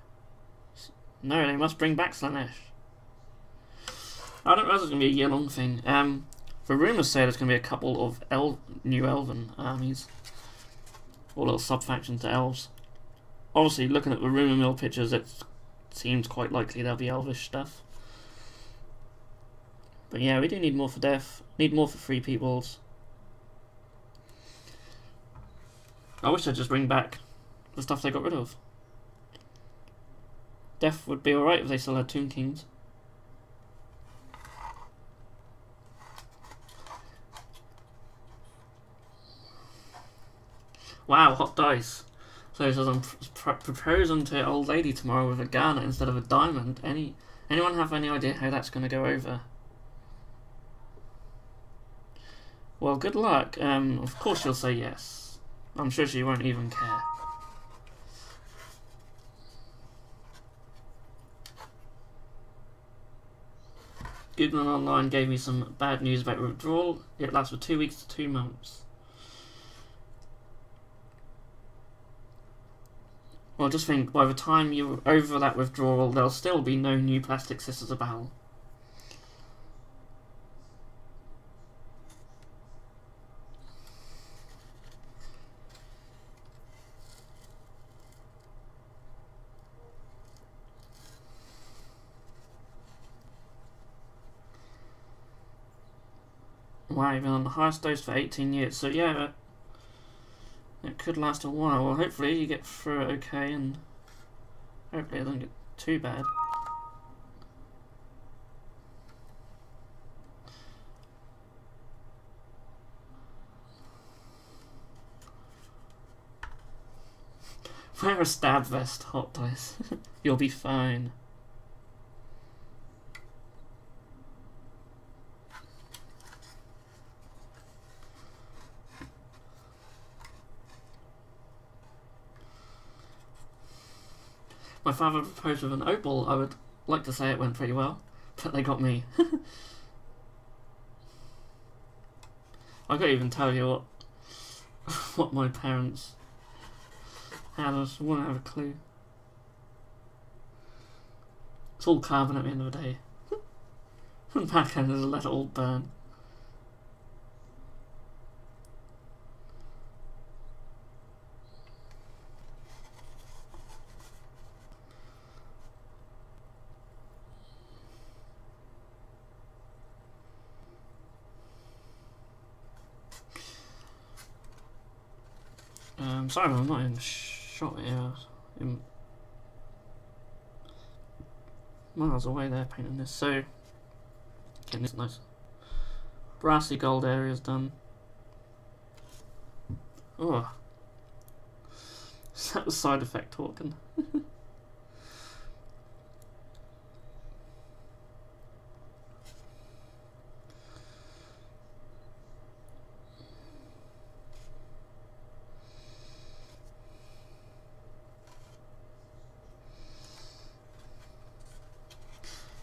No, they must bring back Slanesh. I don't realize it's going to be a year-long thing. The rumours say there's going to be a couple of new Elven armies. Or little sub-factions to Elves. Obviously, looking at the rumour mill pictures, it seems quite likely there'll be Elvish stuff. But yeah, we do need more for Death. Need more for Free Peoples. I wish they'd just bring back the stuff they got rid of. Death would be alright if they still had Tomb Kings. Wow, hot dice. So it says I'm proposing to an old lady tomorrow with a garnet instead of a diamond. Anyone have any idea how that's going to go over? Well, good luck. Of course she'll say yes. I'm sure she won't even care. Googling online gave me some bad news about withdrawal. It lasts for 2 weeks to 2 months. Well, just think, by the time you're over that withdrawal, there'll still be no new plastic Sisters of Battle. Wow, you've been on the highest dose for 18 years, so yeah, it could last a while. Well, hopefully you get through it okay, and hopefully it doesn't get too bad. Wear a stab vest, hot dice. You'll be fine. My father proposed with an opal. I would like to say it went pretty well, but they got me. I can't even tell you what my parents had. I just wouldn't have a clue. It's all carbon at the end of the day. And back end is let it all burn. Sorry, I'm not in shot here. I'm miles away there painting this. So, getting this nice brassy gold area's done. Oh, is that the side effect talking?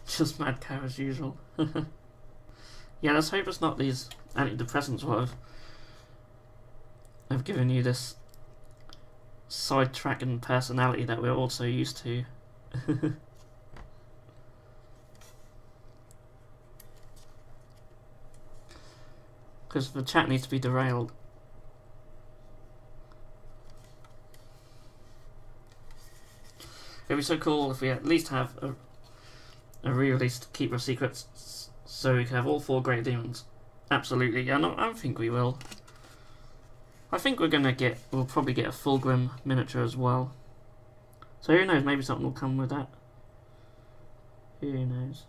Just mad cow as usual. Yeah, let's hope it's not these antidepressants what have given you this sidetracking personality that we're all so used to. Because the chat needs to be derailed. It'd be so cool if we at least have a re-released Keeper of Secrets, so we can have all 4 Great Demons. Absolutely, yeah, no, I think we will. I think we'll probably get a Fulgrim miniature as well. So who knows, maybe something will come with that. Who knows.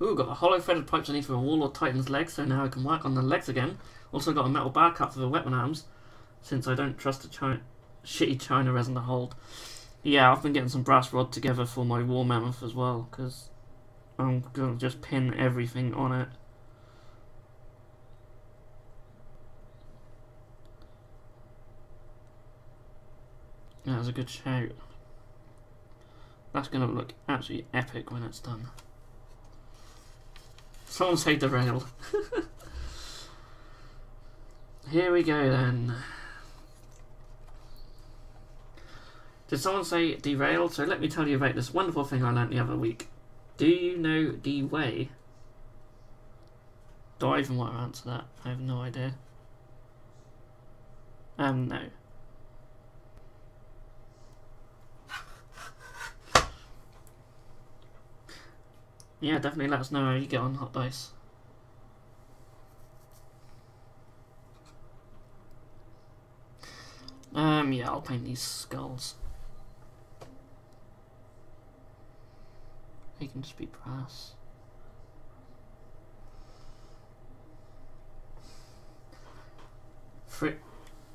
Ooh, got the hollow threaded pipes I need for a Warlord Titan's legs, so now I can work on the legs again. Also got a metal bar cut for the weapon arms, since I don't trust the shitty China resin to hold. Yeah, I've been getting some brass rod together for my War Mammoth as well, because I'm going to just pin everything on it. That was a good shout. That's going to look absolutely epic when it's done. Someone say derailed. Here we go then. Did someone say derailed? So let me tell you about this wonderful thing I learnt the other week. Do you know de-way? Do I even want to answer that? I have no idea. No. Yeah, definitely let us know how you get on Hot Dice. Yeah, I'll paint these skulls. They can just be brass.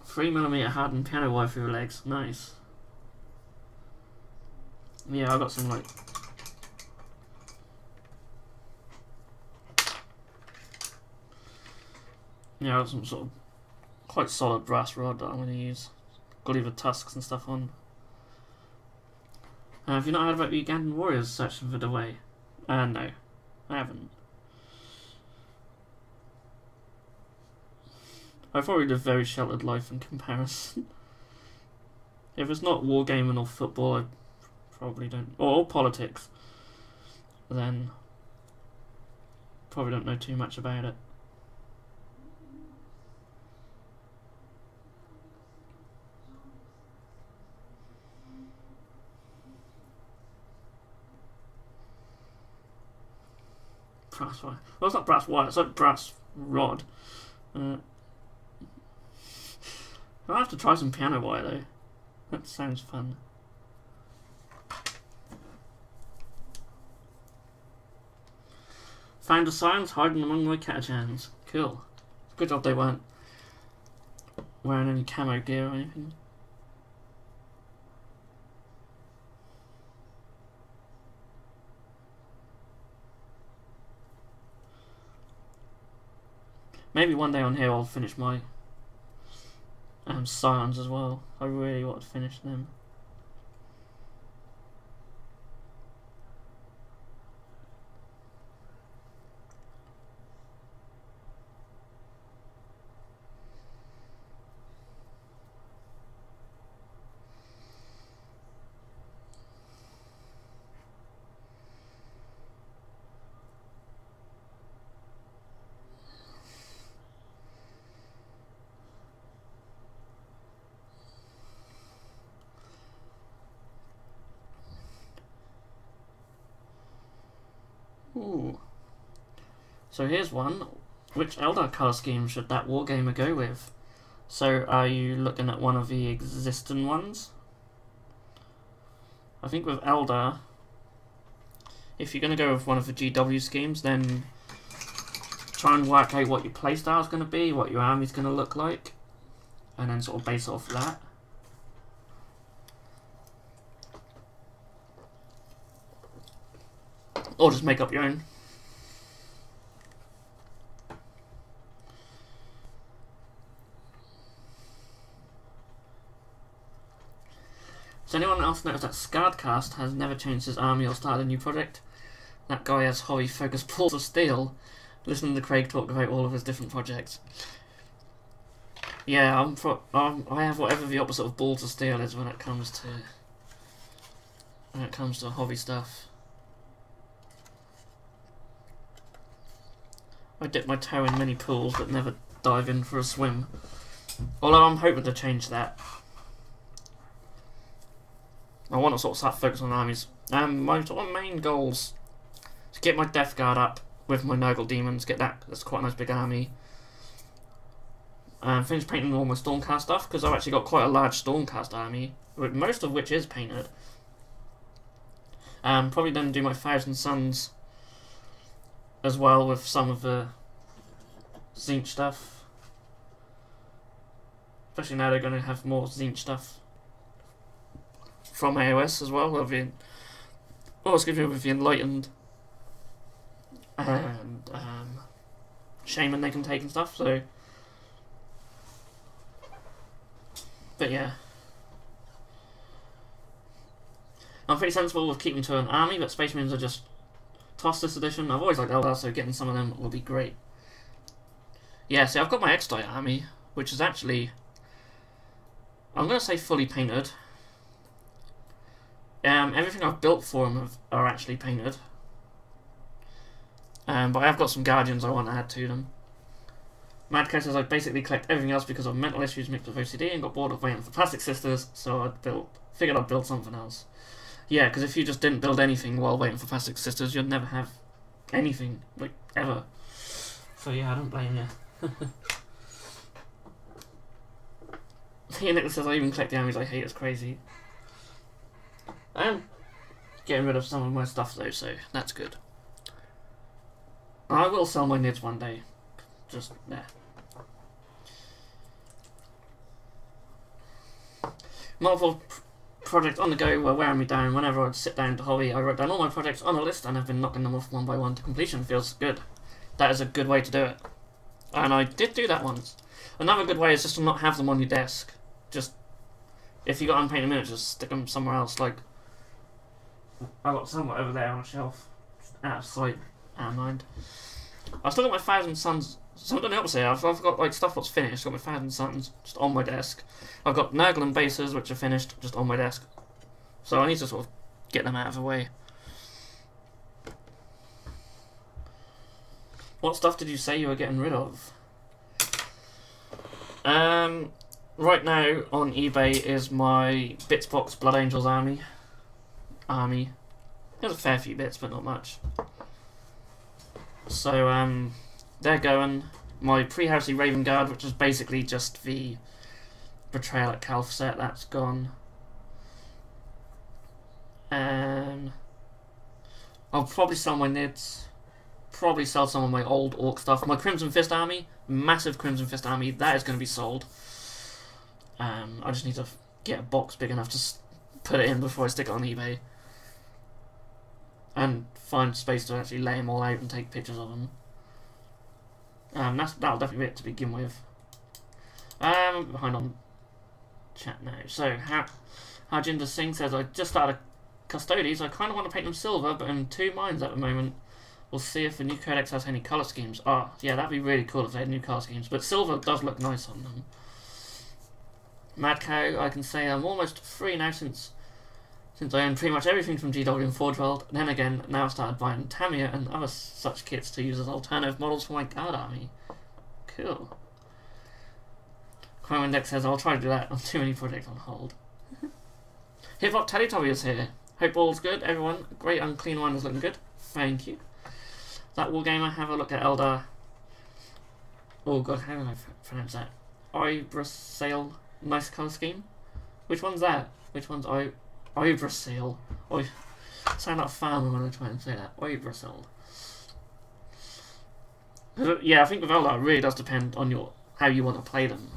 3mm hardened piano wire through the legs. Nice. Yeah, I got some like. Yeah, I got some sort of quite solid brass rod that I'm going to use. Got even tusks and stuff on. Have you not heard about the Ugandan warriors searching for the way? No, I haven't. I probably live a very sheltered life in comparison. If it's not wargaming or football, I probably don't, or politics, then probably don't know too much about it. Brass wire. Well, it's not brass wire, it's like brass rod. I'll have to try some piano wire though. That sounds fun. Found a science hiding among my catachans. Cool. Good job they weren't wearing any camo gear or anything. Maybe one day on here I'll finish my scions as well. I really want to finish them. Ooh. So here's one. Which Eldar colour scheme should that wargamer go with? So are you looking at one of the existing ones? I think with Eldar, if you're going to go with one of the GW schemes, then try and work out what your playstyle is going to be, what your army's going to look like, and then sort of base off that. Or just make up your own. Does anyone else notice that Scardcast has never changed his army or started a new project? That guy has hobby focused balls of steel. Listen to Craig talk about all of his different projects. Yeah, I have whatever the opposite of balls of steel is when it comes to hobby stuff. I dip my toe in many pools but never dive in for a swim. Although I'm hoping to change that. I want to sort of start focusing on armies. My sort of main goals is to get my Death Guard up with my Nurgle Demons, get that, that's quite a nice big army. Finish painting all my Stormcast stuff, because I've actually got quite a large Stormcast army, most of which is painted. Probably then do my Thousand Suns as well with some of the Zinc stuff. Especially now they're going to have more Zinc stuff from AOS as well. With the Enlightened and Shaman they can take and stuff. So, but yeah, I'm pretty sensible with keeping to an army, but Space Marines are just tossed this edition. I've always liked Eldar, so getting some of them will be great. Yeah, see, I've got my X-Die army, which is actually, I'm going to say fully painted. Everything I've built for them are actually painted. But I have got some Guardians I want to add to them. Madcow says I basically collect everything else because of mental issues mixed with OCD and got bored of waiting for Plastic Sisters, so figured I'd build something else. Yeah, because if you just didn't build anything while waiting for Plastic Sisters, you'd never have anything, like, ever. So yeah, I don't blame you. Nicholas says I even collect the armies I hate, it's crazy. I am getting rid of some of my stuff though, so that's good. I will sell my NIDs one day. Just there. Multiple projects on the go were wearing me down. Whenever I'd sit down to hobby, I wrote down all my projects on a list and have been knocking them off one by one to completion. Feels good. That is a good way to do it. And I did do that once. Another good way is just to not have them on your desk. Just, if you got unpainted miniatures, just stick them somewhere else. Like, I got some over there on a shelf. Just out of sight, out of mind. I've still got my 1,000 Suns. So I've done the opposite. I've got like stuff that's finished. I've got my 1,000 Suns just on my desk. I've got Nurgle bases which are finished just on my desk. So I need to sort of get them out of the way. What stuff did you say you were getting rid of? Right now on eBay is my Bitzbox Blood Angels army. There's a fair few bits, but not much. So they're going. My Pre-Housey Raven Guard, which is basically just the Betrayal at Calf set, that's gone. I'll probably sell my NIDs. Probably sell some of my old Orc stuff. My Crimson Fist army, massive Crimson Fist army, that is going to be sold. I just need to get a box big enough to put it in before I stick it on eBay. And find space to actually lay them all out and take pictures of them. That'll definitely be it to begin with. Behind on chat now. So, Harjinder Singh says, I just started Custodes. I kind of want to paint them silver, but in two minds at the moment. We'll see if the new codex has any colour schemes. Oh, yeah, that'd be really cool if they had new colour schemes. But silver does look nice on them. Mad Cow, I can say I'm almost free now since I own pretty much everything from GW and Forge World. Then again, now I've started buying Tamiya and other such kits to use as alternative models for my guard army. Cool. Crime Index says I'll try to do that. Too many projects on hold. Hip Hop Teletubby is here. Hope all's good, everyone. Great Unclean one is looking good. Thank you. That Wargamer, have a look at Eldar. Oh god, how do I pronounce that? Ibrasail. Nice colour scheme. Which one's that? Which one's Ibrasail? I sound like a farmer when I try and say that. Ibrasail. Yeah, I think with Eldar it really does depend on how you want to play them.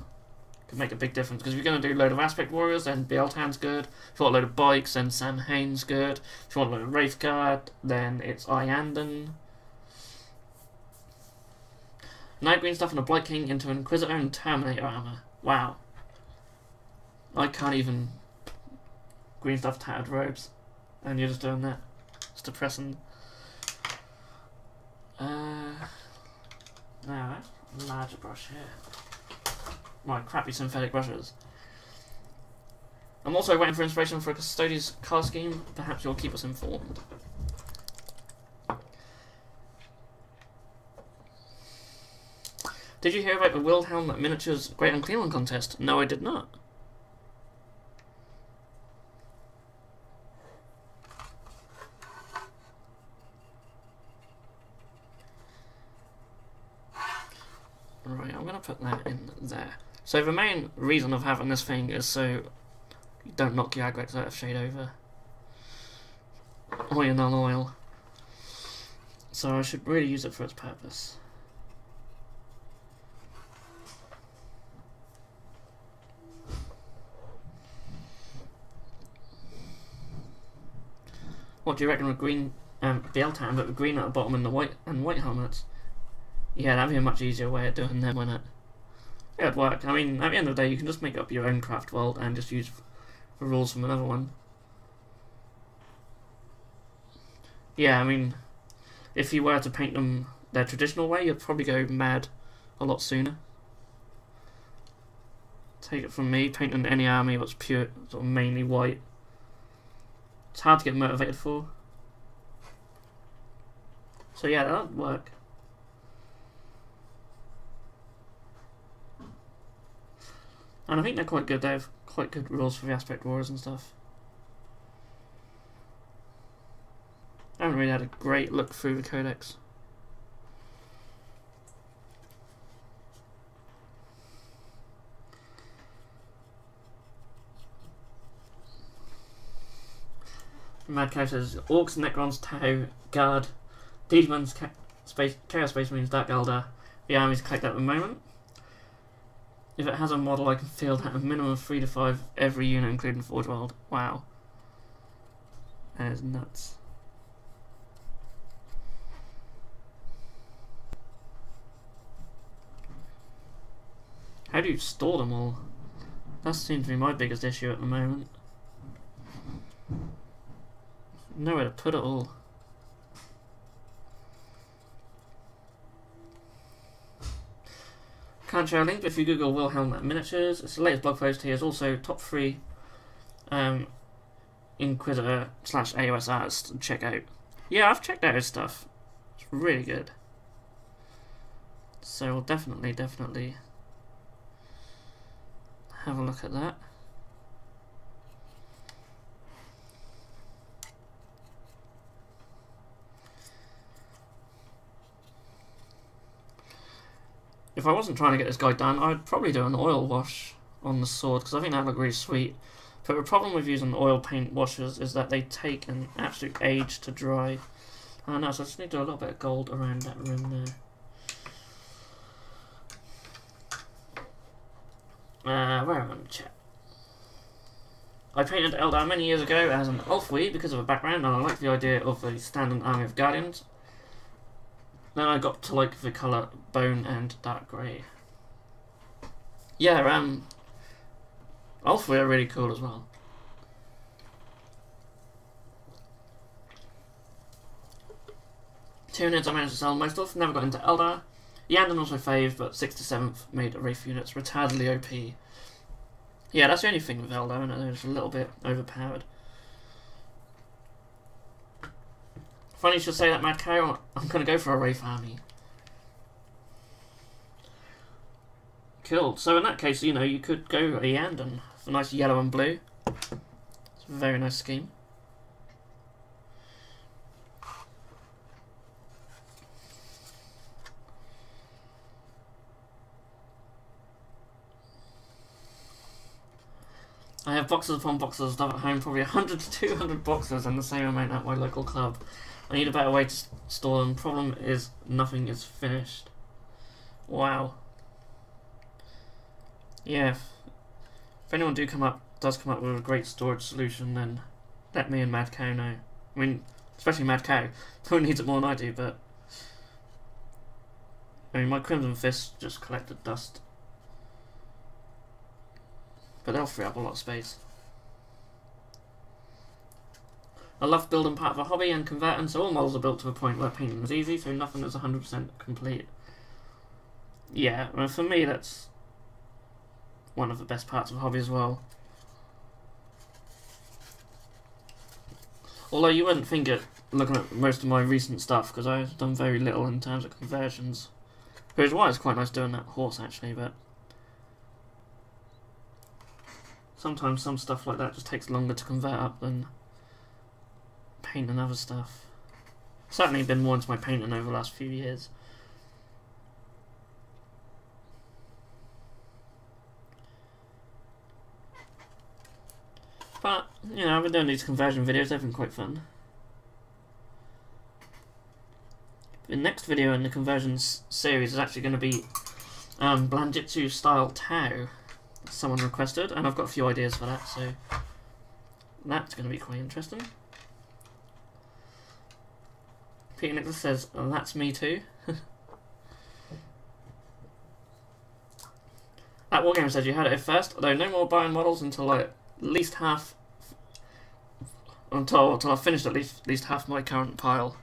Could make a big difference, because if you're going to do a load of Aspect Warriors, then Bieltan's good. If you want a load of Bikes, then Sam Hain's good. If you want a load of Wraithguard, then it's Iandan. Night Green stuff and a Blight King into an Inquisitor and Terminator armor. Wow. I can't even green stuff tattered robes. And you're just doing that. It's depressing. Now, larger brush here. My crappy synthetic brushes. I'm also waiting for inspiration for a Custodes colour scheme. Perhaps you'll keep us informed. Did you hear about the Wilhelm Miniatures Great Unclean contest? No, I did not. Right, I'm going to put that in there. So the main reason of having this thing is so you don't knock your aggregates out of shade over. Or your non-oil. So I should really use it for its purpose. What do you reckon with green BL tan, but with green at the bottom and the white helmets? Yeah, that'd be a much easier way of doing them, wouldn't it? Yeah, it'd work. I mean, at the end of the day, you can just make up your own craft world and just use the rules from another one. Yeah, I mean, if you were to paint them their traditional way, you'd probably go mad a lot sooner. Take it from me, painting any army that's pure, sort of mainly white. It's hard to get motivated for. So yeah, that would work. And I think they're quite good. They have quite good rules for the aspect wars and stuff. I haven't really had a great look through the codex. Mad Cow says Orcs, Necrons, Tau, Guard, Demons, Chaos Space Marines, Dark Eldar. The armies collect at the moment. If it has a model, I can field at a minimum of 3 to 5 every unit, including Forge World. Wow. That is nuts. How do you store them all? That seems to be my biggest issue at the moment. Nowhere to put it all. Can't share a link, but if you Google Wilhelm Miniatures, it's the latest blog post. He has also top 3 Inquisitor / AOS artists to check out. Yeah, I've checked out his stuff. It's really good. So we'll definitely have a look at that. If I wasn't trying to get this guy done, I'd probably do an oil wash on the sword, because I think that'd look really sweet. But the problem with using oil paint washes is that they take an absolute age to dry. I know, so I just need to do a little bit of gold around that rim there. Where am I in the chat? I painted Eldar many years ago as an Ulfweed because of a background, and I liked the idea of a standing army of Guardians. Then I got to like the colour bone and dark grey. Yeah, Ulfweed are really cool as well. Tyranids I managed to sell most of, never got into Eldar. Yandon also fave, but 6th to 7th made Wraith units retardedly OP. Yeah, that's the only thing with Eldar, and they're just a little bit overpowered. Funny you should say that, Mad Cow. I'm going to go for a Wraith army. Cool. So in that case, you know, you could go a Yandon for nice yellow and blue. It's a very nice scheme. I have boxes upon boxes of stuff at home, probably 100 to 200 boxes, and the same amount at my local club. I need a better way to store them. Problem is, nothing is finished. Wow. Yeah, if anyone does come up with a great storage solution, then let me and Mad Cow know. I mean, especially Mad Cow. No one needs it more than I do, but I mean, my Crimson Fist just collected dust. But they'll free up a lot of space. I love building part of a hobby and converting, so all models are built to a point where painting is easy, so nothing is 100% complete. Yeah, well, for me that's one of the best parts of a hobby as well. Although you wouldn't think it looking at most of my recent stuff, because I've done very little in terms of conversions. Which is why it's quite nice doing that horse actually, but sometimes some stuff like that just takes longer to convert up than painting other stuff. Certainly been more into my painting over the last few years. But, you know, I've been doing these conversion videos, they've been quite fun. the next video in the conversions series is actually going to be Blanjitsu style Tau. Someone requested, and I've got a few ideas for that, so that's going to be quite interesting. Peter Nicholas says, oh, that's me too. That Wargame says you had it at first, although no more buying models until like at least half, until I've finished at least half my current pile.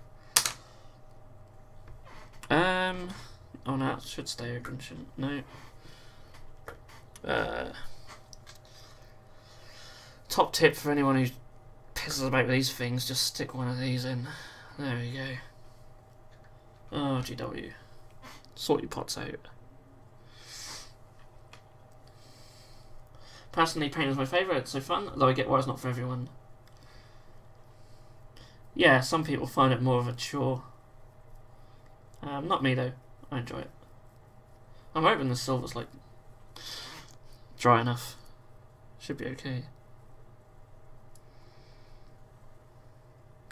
Oh no, it should stay open, shouldn't no. Top tip for anyone who pisses about with these things, just stick one of these in. There we go. Oh, GW. Sort your pots out. Personally, paint is my favourite, it's so fun, though I get why it's not for everyone. Yeah, some people find it more of a chore. Not me though, I enjoy it. I'm hoping the silver's like dry enough. Should be okay.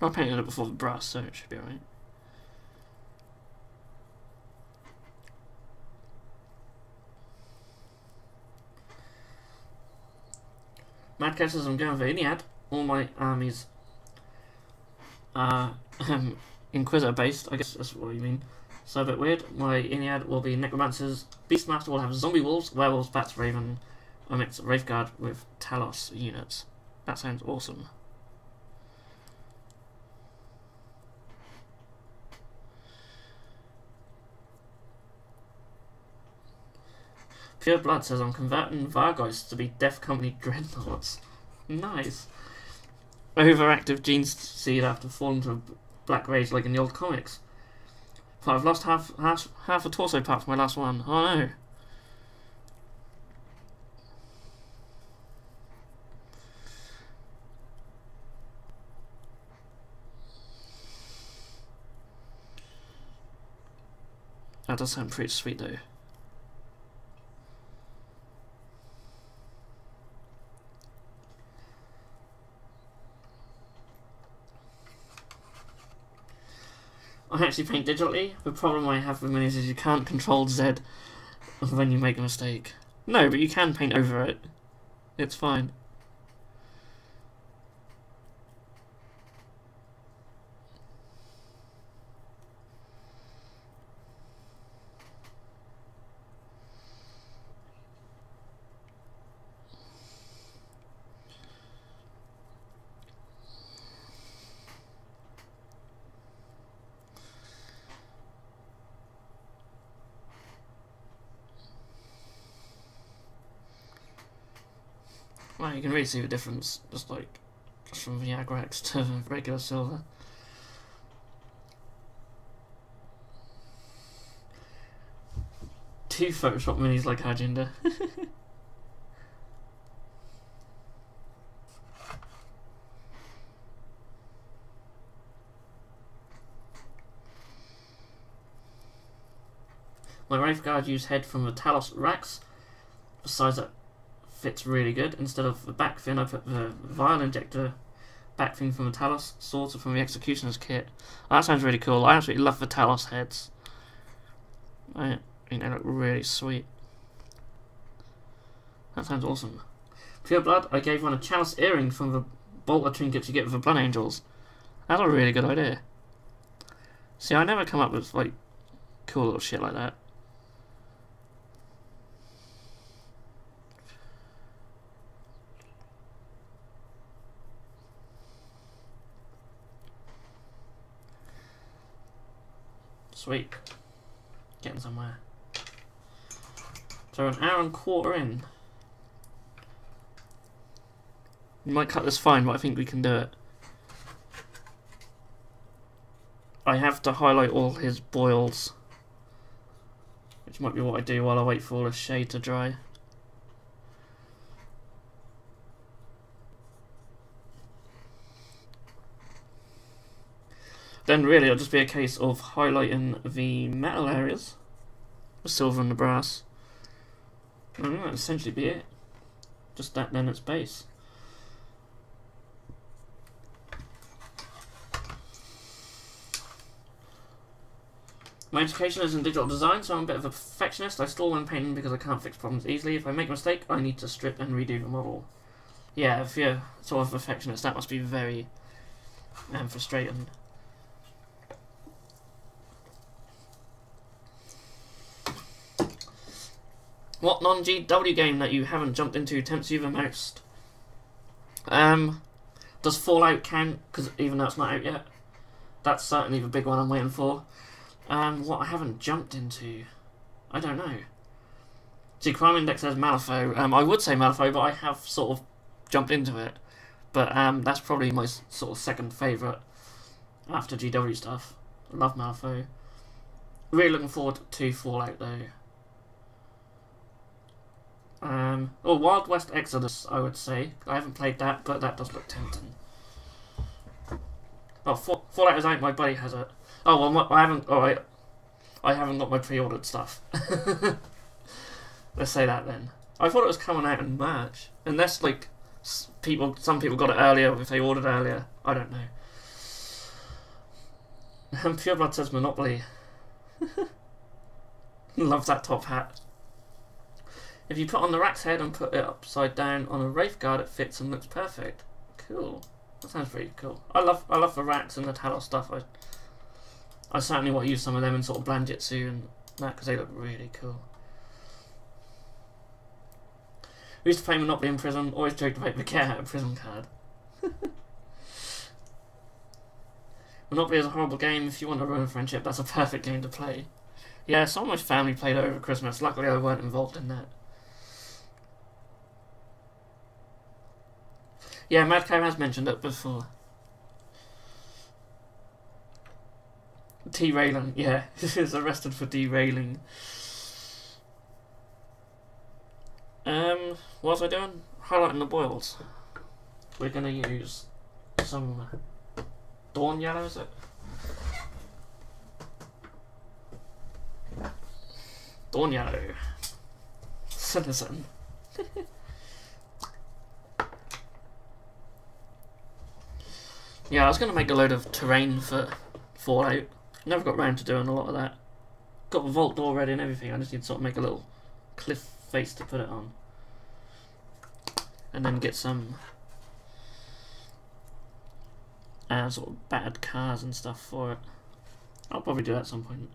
I painted it before the brass, so it should be alright. Madcat says I'm going for Iliad. All my armies are Inquisitor based, I guess that's what you mean. So a bit weird. My Iliad will be Necromancers. Beastmaster will have Zombie Wolves, Werewolves, Bats, Raven. I mix Wraithguard with Talos units. That sounds awesome. Pure Blood says I'm converting Vargeists to be Death Company Dreadnoughts. Nice. Overactive Gene Seed after falling to a Black Rage like in the old comics. But I've lost half a torso part for my last one. Oh no. That does sound pretty sweet though. I actually paint digitally. The problem I have with minis is you can't control Z when you make a mistake. No, but you can paint over it. It's fine. Well, you can really see the difference, just from the Agrax to regular silver. Two Photoshop minis like Harjinder. My Wraithguard used head from the Talos racks. Besides that, fits really good. Instead of the back fin, I put the vial injector back thing from the Talos swords from the Executioner's kit. Oh, that sounds really cool. I absolutely love the Talos heads. I think they look really sweet. That sounds awesome. Pure Blood, I gave one a chalice earring from the bolter trinkets you get with the Blood Angels. That's a really good idea. See, I never come up with like cool little shit like that. Sweet. Getting somewhere. So an hour and a quarter in. You might cut this fine, but I think we can do it. I have to highlight all his boils, which might be what I do while I wait for all the shade to dry. Then really it'll just be a case of highlighting the metal areas, the silver and the brass. And that'll essentially be it. Just that then its base. My education is in digital design, so I'm a bit of a perfectionist. I stall when painting because I can't fix problems easily. If I make a mistake, I need to strip and redo the model. Yeah, if you're sort of a perfectionist, that must be very frustrating. What non-GW game that you haven't jumped into tempts you the most? Does Fallout count? Because even though it's not out yet, that's certainly the big one I'm waiting for. What I haven't jumped into, I don't know. See, Crime Index says Malifaux. I would say Malifaux, but I have sort of jumped into it. But that's probably my sort of second favourite after GW stuff. I love Malifaux. Really looking forward to Fallout though. Wild West Exodus, I would say. I haven't played that, but that does look tempting. Oh, Fallout is out. My buddy has it. Oh well, I haven't. Oh, I haven't got my pre-ordered stuff. Let's say that then. I thought it was coming out in March, unless like some people got it earlier if they ordered earlier. I don't know. And Pure Blood says Monopoly. Love that top hat. If you put on the Rack's head and put it upside down on a Wraith Guard, it fits and looks perfect. Cool. That sounds pretty cool. I love the Racks and the Talos stuff. I certainly want to use some of them in sort of Blandjitsu and that because they look really cool. We used to play Monopoly in prison. Always joked about the get out of prison card. Monopoly is a horrible game. If you want to ruin a friendship, that's a perfect game to play. Yeah, some of my family played it over Christmas. Luckily, I weren't involved in that. Yeah, Madcow has mentioned it before. Derailing, yeah. He was arrested for derailing. What was I doing? Highlighting the boils. We're gonna use some Dawn Yellow, is it? Dawn Yellow. Citizen. Yeah, I was going to make a load of terrain for Fallout. Never got round to doing a lot of that. Got the vault door ready and everything. I just need to sort of make a little cliff face to put it on. And then get some sort of battered cars and stuff for it. I'll probably do that at some point.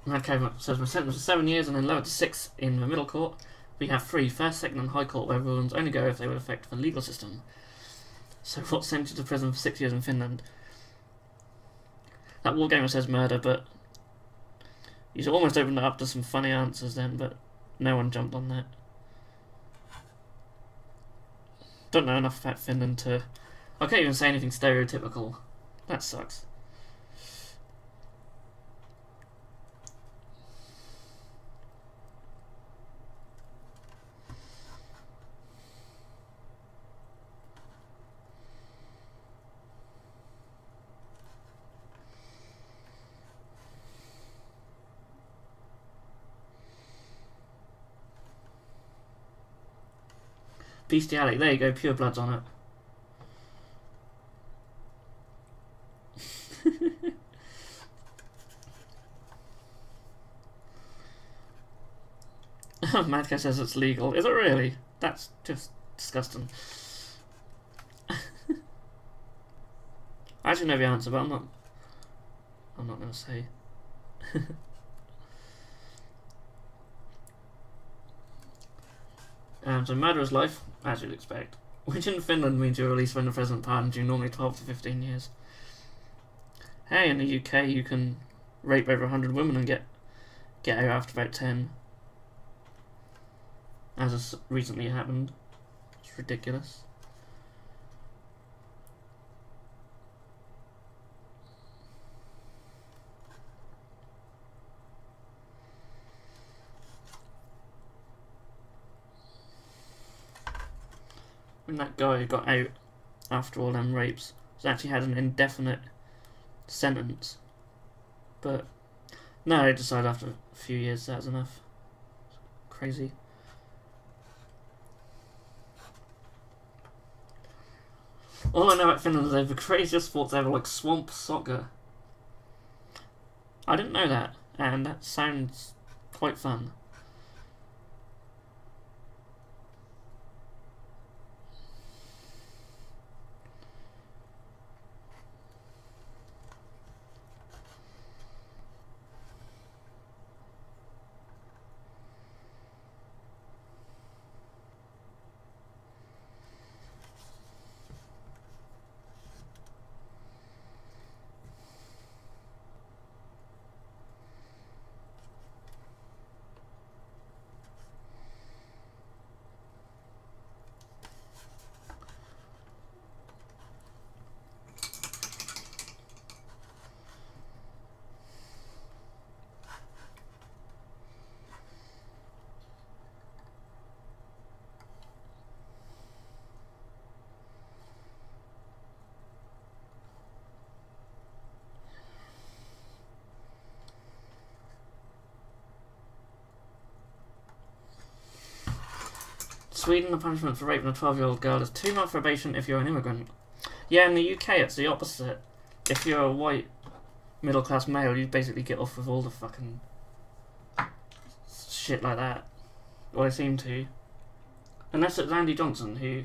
Okay, says my sentence was 7 years and then lowered to 6 in the middle court. We have 3, first, second and high court, where rulings only go if they would affect the legal system. So what sent you to prison for 6 years in Finland? That wargamer says murder, but you almost opened it up to some funny answers then, but no one jumped on that. Don't know enough about Finland to... I can't even say anything stereotypical. That sucks. Bestiality, there you go, Pure Blood's on it. Madcat says it's legal. Is it really? That's just disgusting. I actually know the answer, but I'm not going to say. So murderer's life, as you'd expect, which in Finland means you're released when the president pardons you, normally 12 to 15 years. Hey, in the UK you can rape over 100 women and get out after about 10. As has recently happened. It's ridiculous. when that guy got out after all them rapes, he's actually had an indefinite sentence. But no, they decided after a few years that was enough. Crazy. All I know about Finland is they have the craziest sports ever, like swamp soccer. I didn't know that, and that sounds quite fun. Sweden, the punishment for raping a 12-year-old girl is 2 months probation if you're an immigrant. Yeah, in the UK it's the opposite. If you're a white middle-class male, you basically get off with all the fucking shit like that. Well, they seem to. Unless it's Andy Johnson, who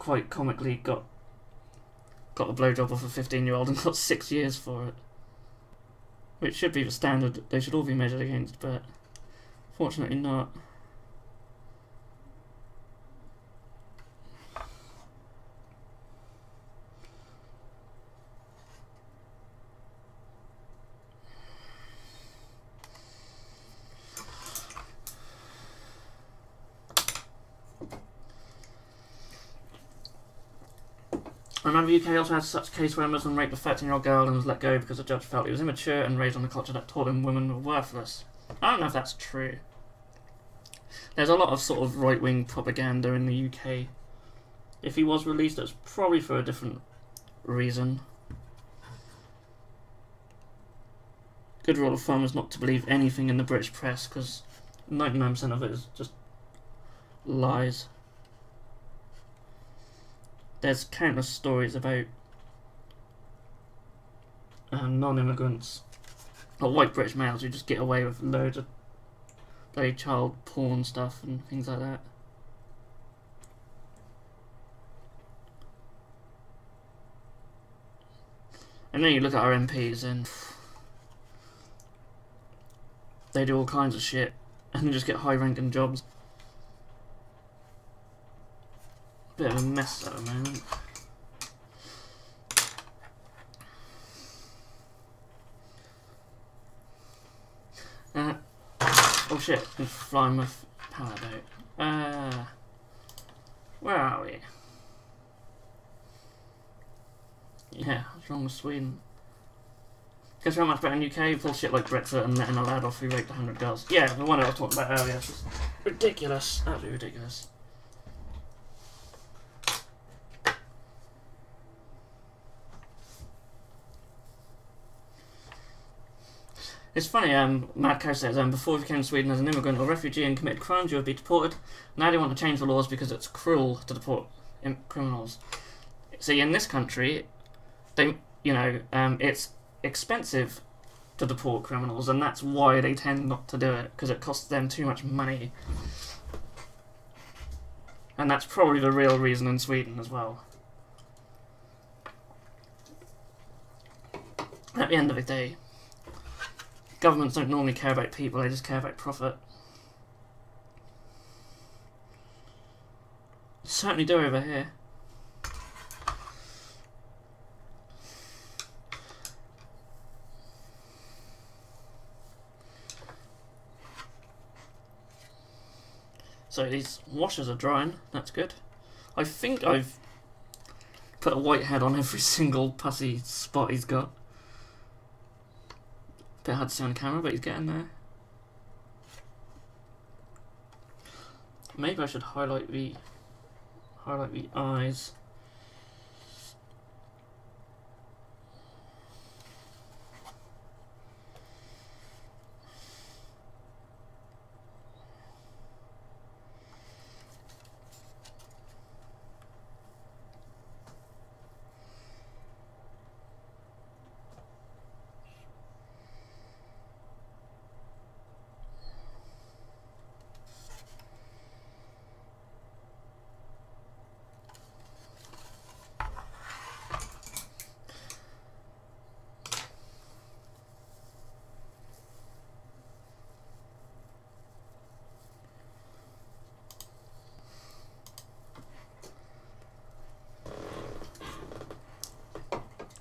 quite comically got a blowjob off a 15-year-old and got 6 years for it. Which should be the standard they should all be measured against, but fortunately not. I remember the UK also had such a case where a Muslim raped a 13-year-old girl and was let go because the judge felt he was immature and raised on a culture that taught him women were worthless. I don't know if that's true. There's a lot of sort of right-wing propaganda in the UK. If he was released, it's probably for a different reason. Good rule of thumb is not to believe anything in the British press, because 99% of it is just lies. There's countless stories about non-immigrants, or white British males, who just get away with loads of bloody child porn stuff and things like that. And then you look at our MPs and they do all kinds of shit and just get high-ranking jobs. Bit of a mess at the moment. Oh shit, I'm flying with power boat. Where are we? Yeah, what's wrong with Sweden? Guess how much better in UK? Bullshit like Brexit and letting a lad off who raped 100 girls. Yeah, the one I was talking about earlier. It's ridiculous. Absolutely ridiculous. It's funny, Mad Cow says, before you came to Sweden as an immigrant or refugee and committed crimes, you would be deported. Now they want to change the laws because it's cruel to deport criminals. See, in this country, it's expensive to deport criminals, and that's why they tend not to do it, because it costs them too much money. And that's probably the real reason in Sweden as well. At the end of the day, governments don't normally care about people, they just care about profit. Certainly do over here. So these washers are drying, that's good. I think I've put a white head on every single pussy spot he's got. Bit hard to see on camera, but he's getting there. Maybe I should highlight the highlight the eyes.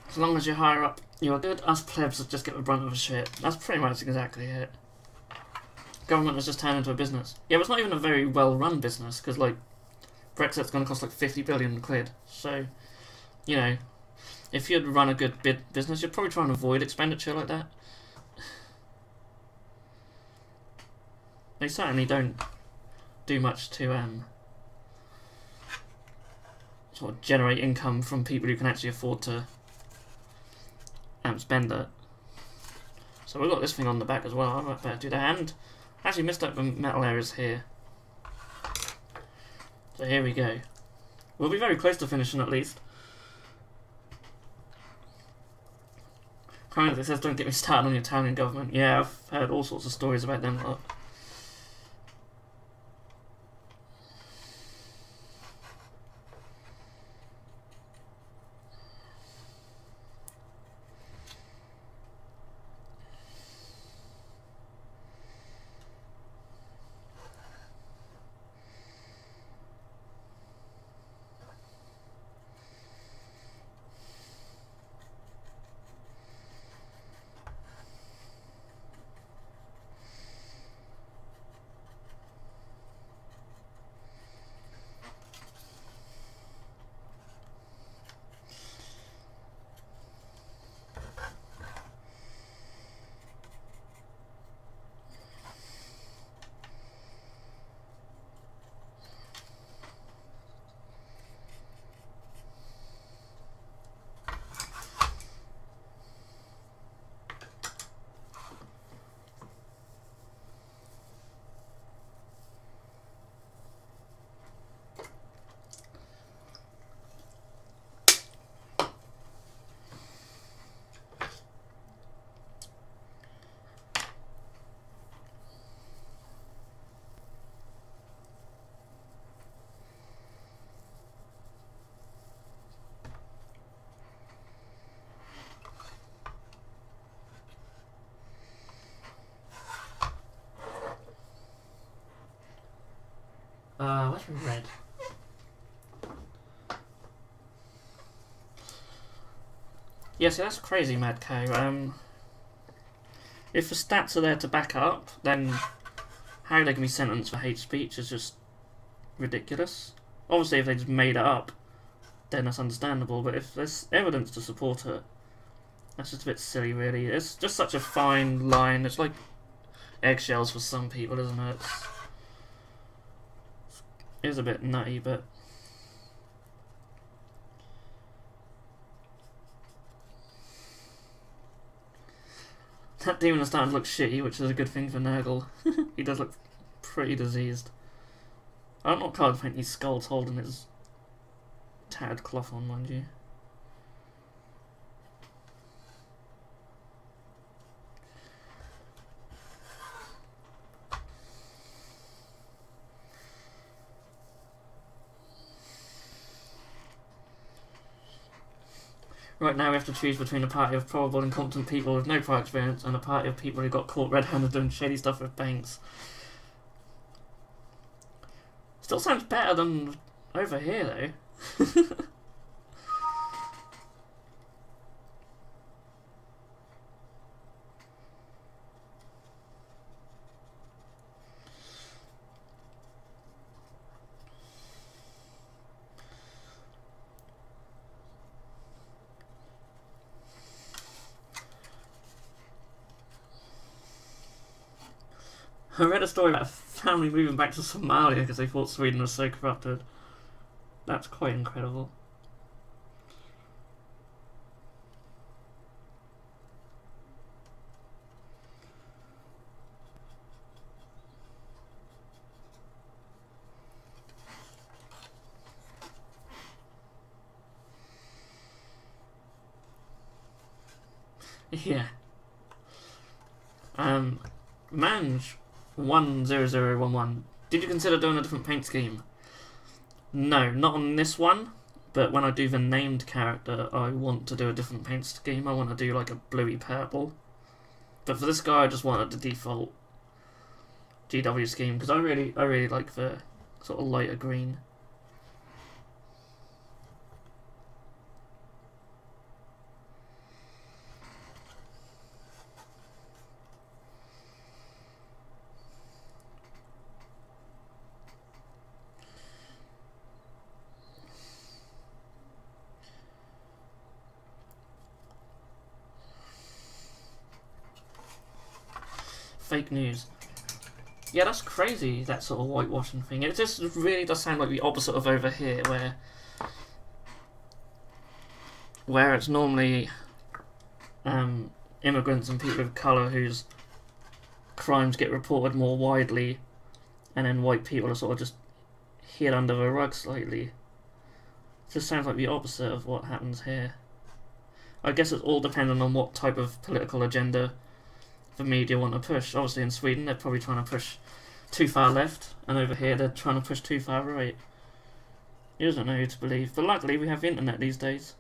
As long as you're higher up, you're good. Us plebs just get the brunt of the shit. That's pretty much exactly it. Government has just turned into a business. Yeah, but it's not even a very well-run business, because, like, Brexit's going to cost, like, 50 billion quid. So, you know, if you'd run a good business, you'd probably try and avoid expenditure like that. They certainly don't do much to, sort of generate income from people who can actually afford to spend it. So we've got this thing on the back as well. I might better do that. And actually missed out the metal areas here. So here we go. We'll be very close to finishing at least. Kind of, it says don't get me started on your Italian government. Yeah, I've heard all sorts of stories about them. What's red? Yeah, see, that's crazy, Mad Cow. If the stats are there to back up, then how they can be sentenced for hate speech is just ridiculous. Obviously, if they just made it up, then that's understandable, but if there's evidence to support it, that's just a bit silly, really. It's just such a fine line. It's like eggshells for some people, isn't it? It is a bit nutty, but that demon is starting to look shitty, which is a good thing for Nurgle. He does look pretty diseased. I don't know what card paint these skulls holding his tattered cloth on, mind you. Right now we have to choose between a party of probable incompetent people with no prior experience and a party of people who got caught red-handed doing shady stuff with banks. Still sounds better than over here, though. I read a story about a family moving back to Somalia because they thought Sweden was so corrupted. That's quite incredible. Yeah. Mange 10011. Did you consider doing a different paint scheme? No, not on this one. But when I do the named character, I want to do a different paint scheme. I want to do like a bluey purple. But for this guy, I just wanted the default GW scheme because I really like the sort of lighter green. Fake news. Yeah, that's crazy, that sort of whitewashing thing. It just really does sound like the opposite of over here, where it's normally immigrants and people of colour whose crimes get reported more widely, and then white people are sort of just hid under the rug slightly. It just sounds like the opposite of what happens here. I guess it's all dependent on what type of political agenda the media want to push. Obviously in Sweden they're probably trying to push too far left, and over here they're trying to push too far right. You don't know who to believe, but luckily we have the internet these days.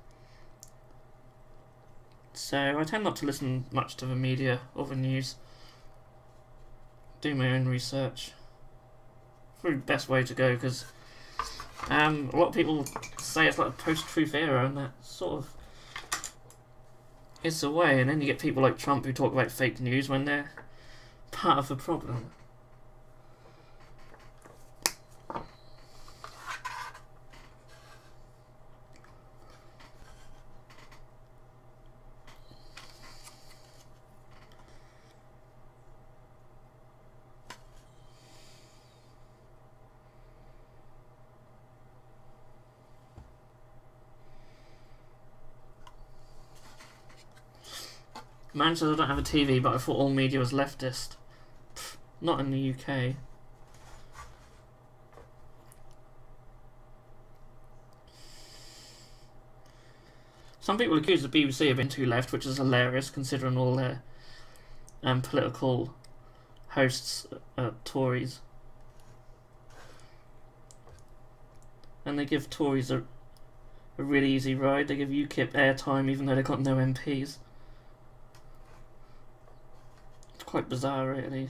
So I tend not to listen much to the media or the news. Do my own research. Probably the best way to go, because a lot of people say it's like a post-truth era, and that sort of is the way. And then you get people like Trump who talk about fake news when they're part of the problem. Man says I don't have a TV, but I thought all media was leftist. Pfft, not in the UK. Some people accuse the BBC of being too left, which is hilarious considering all their political hosts are Tories. And they give Tories a really easy ride. They give UKIP airtime even though they've got no MPs. Quite bizarre, really.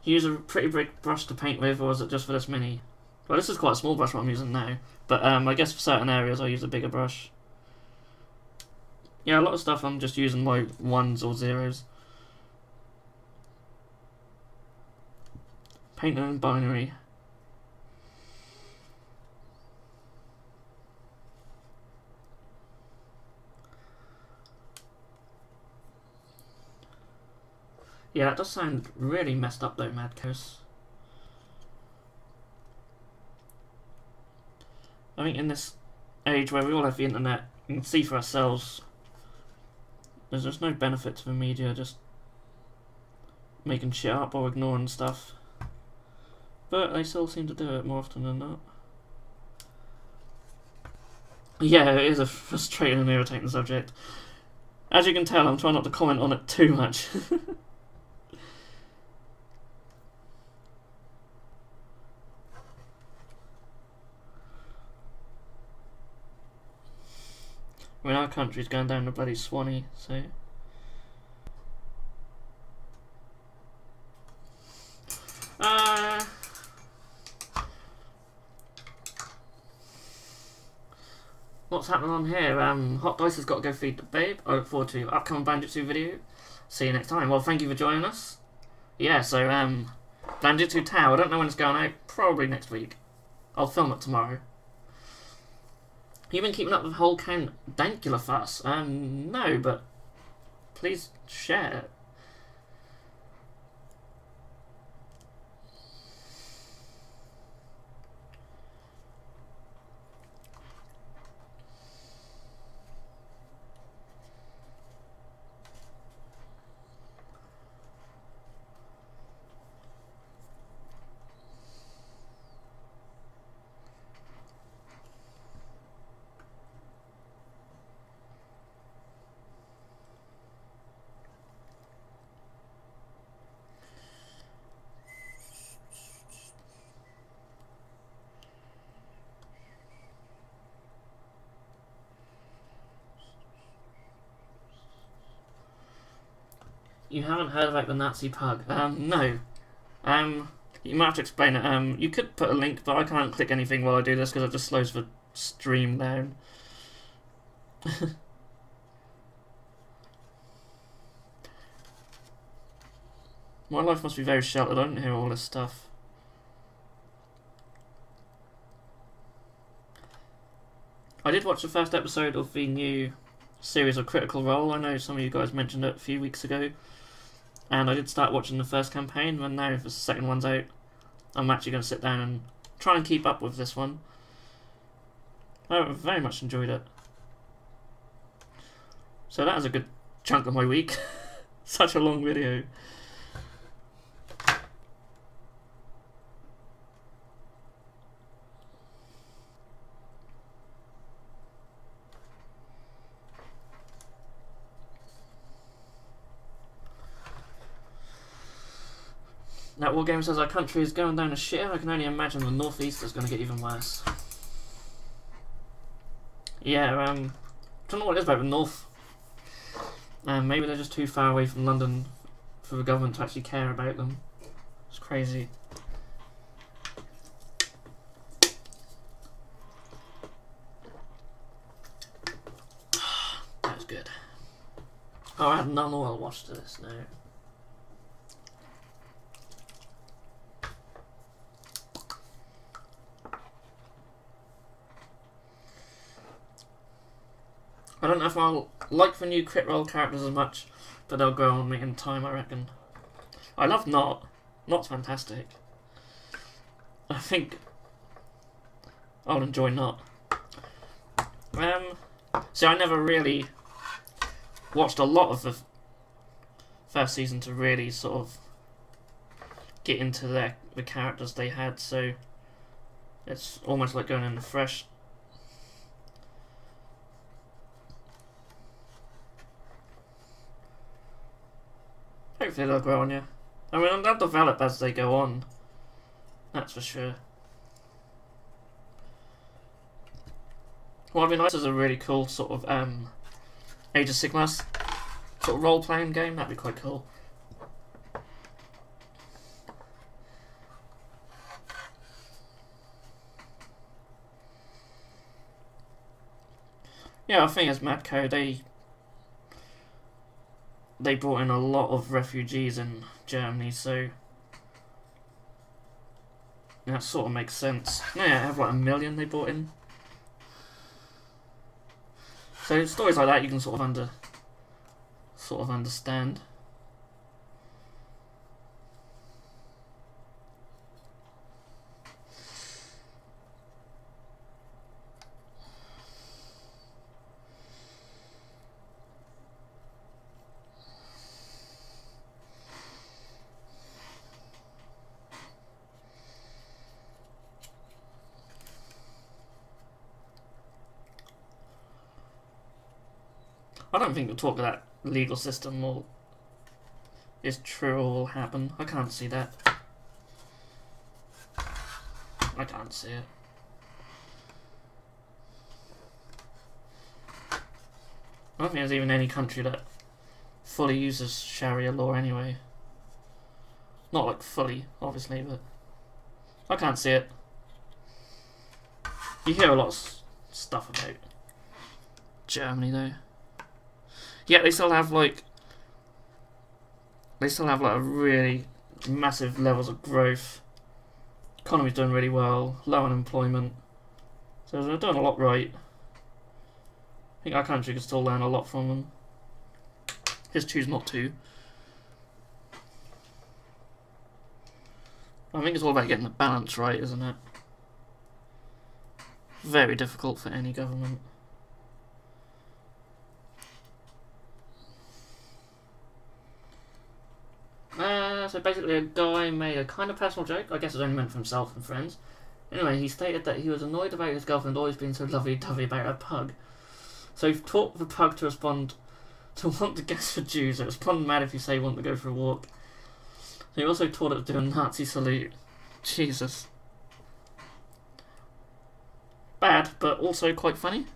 You use a pretty big brush to paint with, or is it just for this mini? Well, this is quite a small brush what I'm using now, but I guess for certain areas I use a bigger brush. Yeah, a lot of stuff I'm just using my 1s or 0s. Painting in binary. Yeah, that does sound really messed up though, Madcos. I think in this age where we all have the internet, we can see for ourselves there's just no benefit to the media just making shit up or ignoring stuff. But they still seem to do it more often than not. Yeah, it is a frustrating and irritating subject. As you can tell, I'm trying not to comment on it too much. I mean, our country's going down the bloody Swanee, so... What's happening on here? Hot Dice has got to go feed the babe. I look forward to upcoming Banjitsu video. See you next time. Well, thank you for joining us. Yeah, so, Banjitsu Tau, I don't know when it's going out. Probably next week. I'll film it tomorrow. You've been keeping up with the whole Count Dankula fuss? No, but please share it. You haven't heard about the Nazi pug? No. You might have to explain it. You could put a link, but I can't click anything while I do this because it just slows the stream down. My life must be very sheltered. I don't hear all this stuff. I did watch the first episode of the new series of Critical Role. I know some of you guys mentioned it a few weeks ago. And I did start watching the first campaign, and now the second one's out, I'm actually going to sit down and try and keep up with this one. I very much enjoyed it. So that was a good chunk of my week. Such a long video. That War Game says our country is going down a shit. I can only imagine the northeast is going to get even worse. Yeah, don't know what it is about the north. Maybe they're just too far away from London for the government to actually care about them. It's crazy. That was good. Oh, I had none oil washed to this now. I don't know if I'll like the new crit roll characters as much, but they'll grow on me in time, I reckon. I love Not. Not's fantastic. I think I'll enjoy Not. So I never really watched a lot of the first season to really sort of get into the characters they had, so it's almost like going in fresh. Hopefully they'll grow on you. I mean, they'll develop as they go on. That's for sure. What would be nice is a really cool sort of Age of Sigmar sort of role-playing game. That'd be quite cool. Yeah, I think as Madco, they brought in a lot of refugees in Germany, so that sort of makes sense. Yeah, I have like 1 million they brought in. So stories like that you can sort of understand. I don't think the talk of that legal system is true or will happen. I can't see that. I can't see it. I don't think there's even any country that fully uses Sharia law anyway. Not like fully, obviously, but I can't see it. You hear a lot of stuff about Germany though. Yeah, they still have like a really massive levels of growth. Economy's doing really well, low unemployment. So they're doing a lot right. think our country could still learn a lot from them. Just choose not to. I think it's all about getting the balance right, isn't it? Very difficult for any government. So basically a guy made a kind of personal joke, I guess it was only meant for himself and friends. Anyway, he stated that he was annoyed about his girlfriend always being so lovey-dovey about her pug. So he taught the pug to respond to want to guess for Jews. It respond mad if you say want to go for a walk. He also taught it to do a Nazi salute. Jesus. Bad, but also quite funny.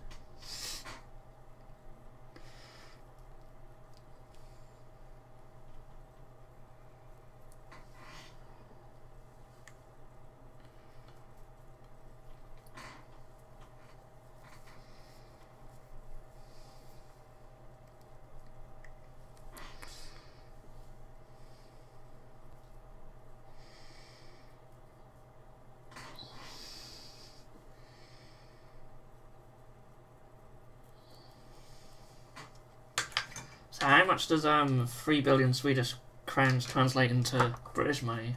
So how much does 3 billion Swedish crowns translate into British money?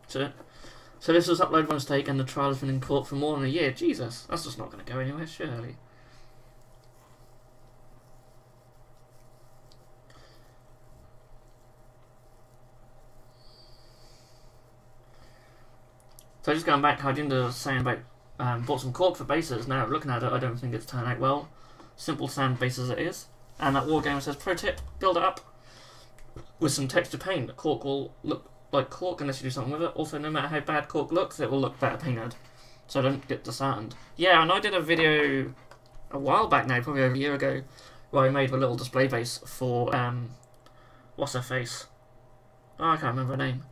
So this was uploaded by mistake and the trial has been in court for more than a year. Jesus, that's just not going to go anywhere, surely. So just going back, Hajinda was saying about bought some cork for bases. Now looking at it, I don't think it's turned out well. Simple sand base as it is. And that Wargamer says, pro tip, build it up with some texture paint. Cork will look like cork unless you do something with it. Also, no matter how bad cork looks, it will look better painted. So don't get disheartened. Yeah, and I did a video a while back now, probably over a year ago, where I made a little display base for, what's her face? Oh, I can't remember her name.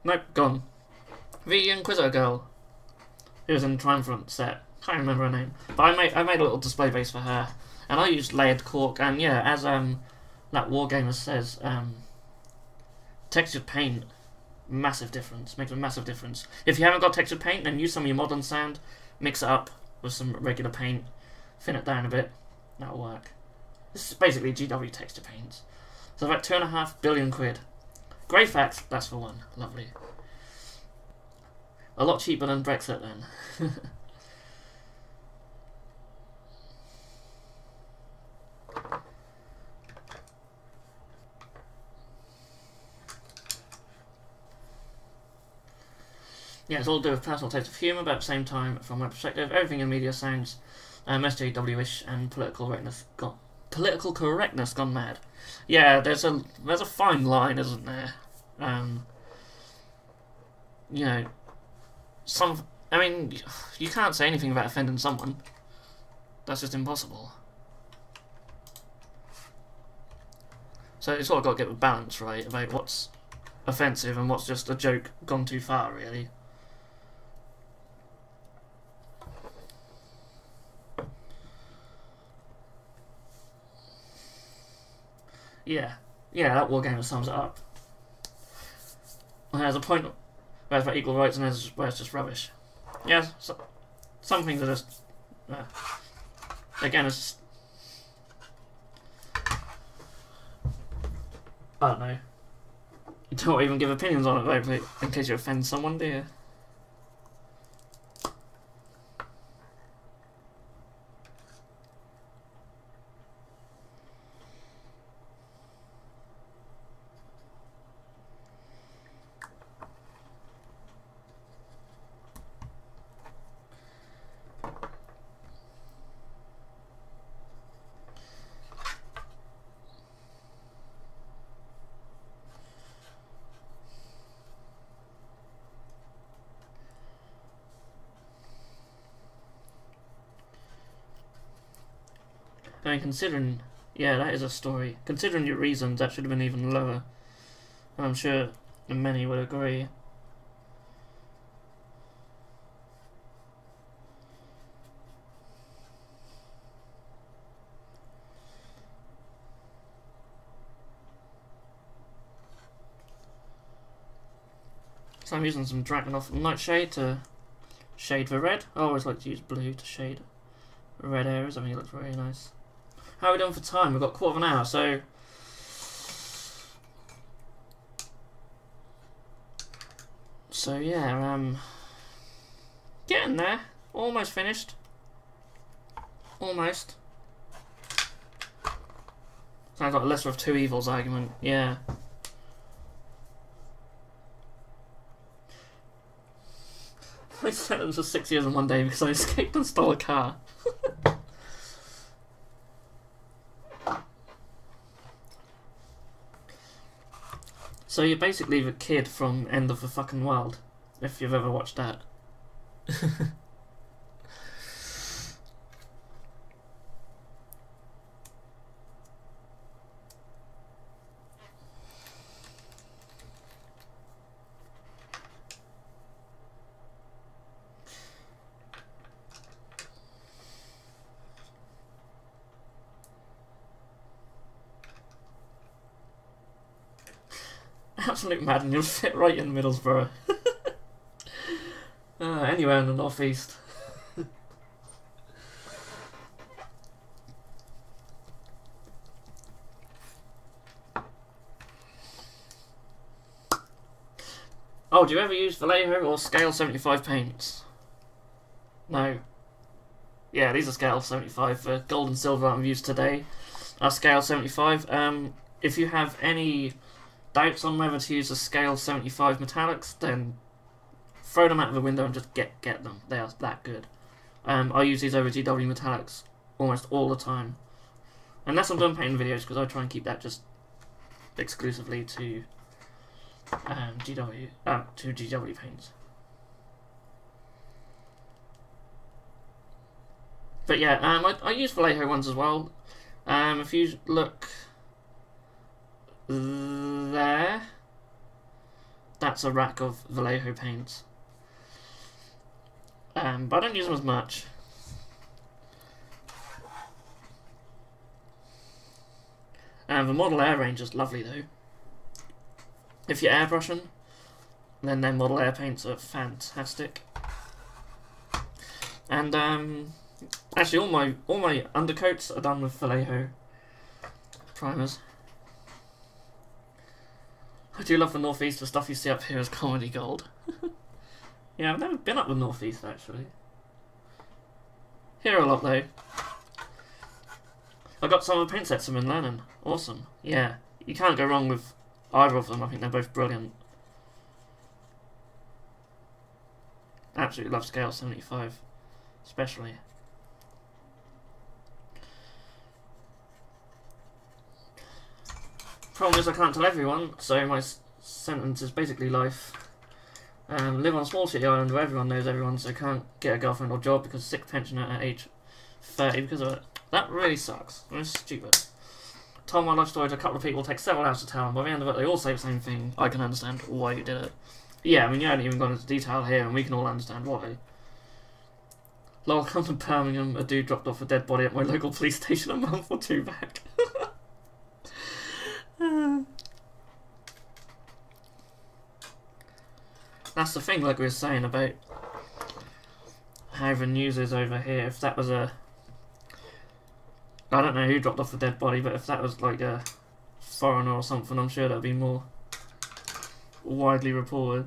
Nope, gone. The Inquisitor girl. Who was in the Triumphant set. Can't remember her name. But I made a little display base for her. And I used layered cork, and yeah, as that Wargamer says, textured paint, massive difference. Makes a massive difference. If you haven't got textured paint, then use some of your modern sand, mix it up with some regular paint, thin it down a bit. That'll work. This is basically GW texture paints. So about 2.5 billion quid. Greyfax, that's for one. Lovely. A lot cheaper than Brexit then. Yeah, it's all to do with personal taste of humour, but at the same time, from my perspective, everything in media sounds SJW-ish and political correctness gone mad. Yeah, there's a fine line, isn't there? You know, I mean, you can't say anything about offending someone. That's just impossible. So it's sort of got to get the balance right about what's offensive and what's just a joke gone too far, really. Yeah, that Wargamer sums it up. There's a point where it's about equal rights and there's where it's just rubbish. Yeah, so, some things are just... again, it's just... I don't know. You don't even give opinions on it, though, in case you offend someone, do you? I mean, considering... yeah, that is a story. Considering your reasons, that should have been even lower. And I'm sure many would agree. So I'm using some Dragonov Nightshade to shade the red. I always like to use blue to shade red areas. I think it looks really nice. How are we doing for time? We've got a quarter of an hour, so... So yeah, getting there. Almost finished. Almost. Sounds like a lesser of two evils argument, yeah. I sentenced for 6 years and 1 day because I escaped and stole a car. So you're basically the kid from End of the Fucking World, if you've ever watched that. Absolute madden, you'll fit right in Middlesbrough. Anywhere in the northeast. Oh, do you ever use Vallejo or Scale 75 paints? No. Yeah, these are Scale 75. The gold and silver I've used today are Scale 75. If you have any doubts on whether to use the Scale 75 metallics, then throw them out the window and just get them. They are that good. I use these over GW metallics almost all the time. Unless I'm done painting videos, because I try and keep that just exclusively to GW paints. But yeah, I use Vallejo ones as well. If you look there, that's a rack of Vallejo paints. But I don't use them as much. The Model Air range is lovely though. If you're airbrushing, then their Model Air paints are fantastic. And actually all my undercoats are done with Vallejo primers. I do love the northeast. The stuff you see up here is comedy gold. Yeah, I've never been up the northeast actually. Here a lot though. I got some of the paint sets I've been learning. Awesome. Yeah, you can't go wrong with either of them. I think they're both brilliant. Absolutely love Scale 75, especially. Problem is I can't tell everyone, so my sentence is basically life. Live on a small city island where everyone knows everyone, so can't get a girlfriend or job because sick pensioner at age 30 because of it. That really sucks. It's stupid. Told my life story to a couple of people, take several hours to tell, and by the end of it they all say the same thing. I can understand why you did it. Yeah, I mean you haven't even gone into detail here and we can all understand why. Lol, come to Birmingham, a dude dropped off a dead body at my local police station a month or two back. That's the thing, like we were saying about how the news is over here. If that was a... I don't know who dropped off the dead body, but if that was like a foreigner or something, I'm sure that would be more widely reported.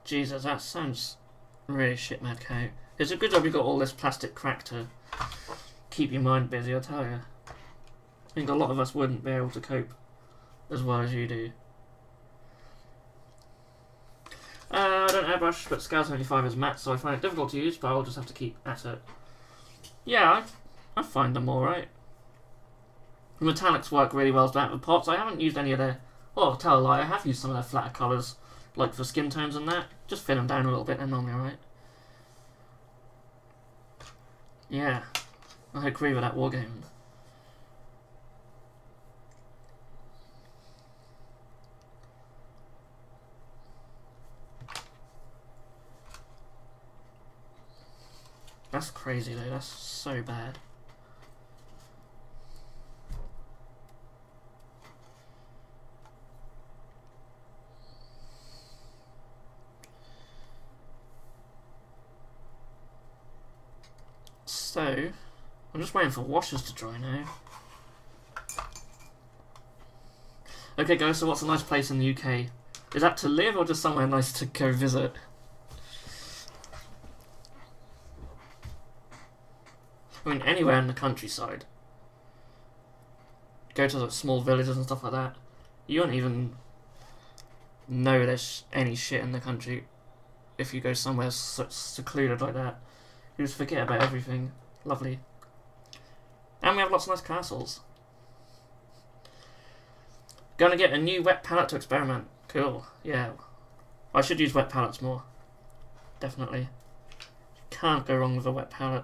Jesus, that sounds really shit, mad cow. It's a good job you got all this plastic crack to keep your mind busy, I tell you. I think a lot of us wouldn't be able to cope as well as you do. I don't airbrush, but Scale 75 is matte, so I find it difficult to use, but I'll just have to keep at it. Yeah, I find them alright. The metallics work really well with the pots. I haven't used any of their... Well, I'll tell a lie, I have used some of their flatter colours, like for skin tones and that. Just thin them down a little bit, they're normally alright. Yeah, I agree with that wargaming. That's crazy though, that's so bad. So, I'm just waiting for washers to dry now. Okay guys, so what's a nice place in the UK? Is that to live or just somewhere nice to go visit? I mean, anywhere in the countryside. Go to the small villages and stuff like that. You won't even know there's any shit in the country if you go somewhere secluded like that. You just forget about everything. Lovely. And we have lots of nice castles. Gonna get a new wet palette to experiment. Cool. Yeah. I should use wet palettes more. Definitely. Can't go wrong with a wet palette.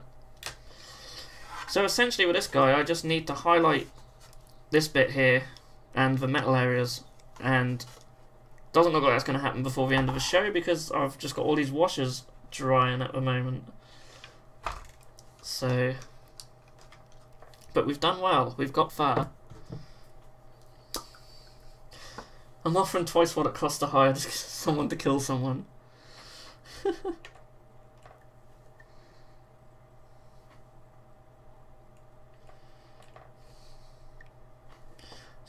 So essentially with this guy, I just need to highlight this bit here and the metal areas, and doesn't look like that's going to happen before the end of the show because I've just got all these washers drying at the moment. So, but we've done well. We've got far. I'm offering twice what it costs to hire someone to kill someone. It's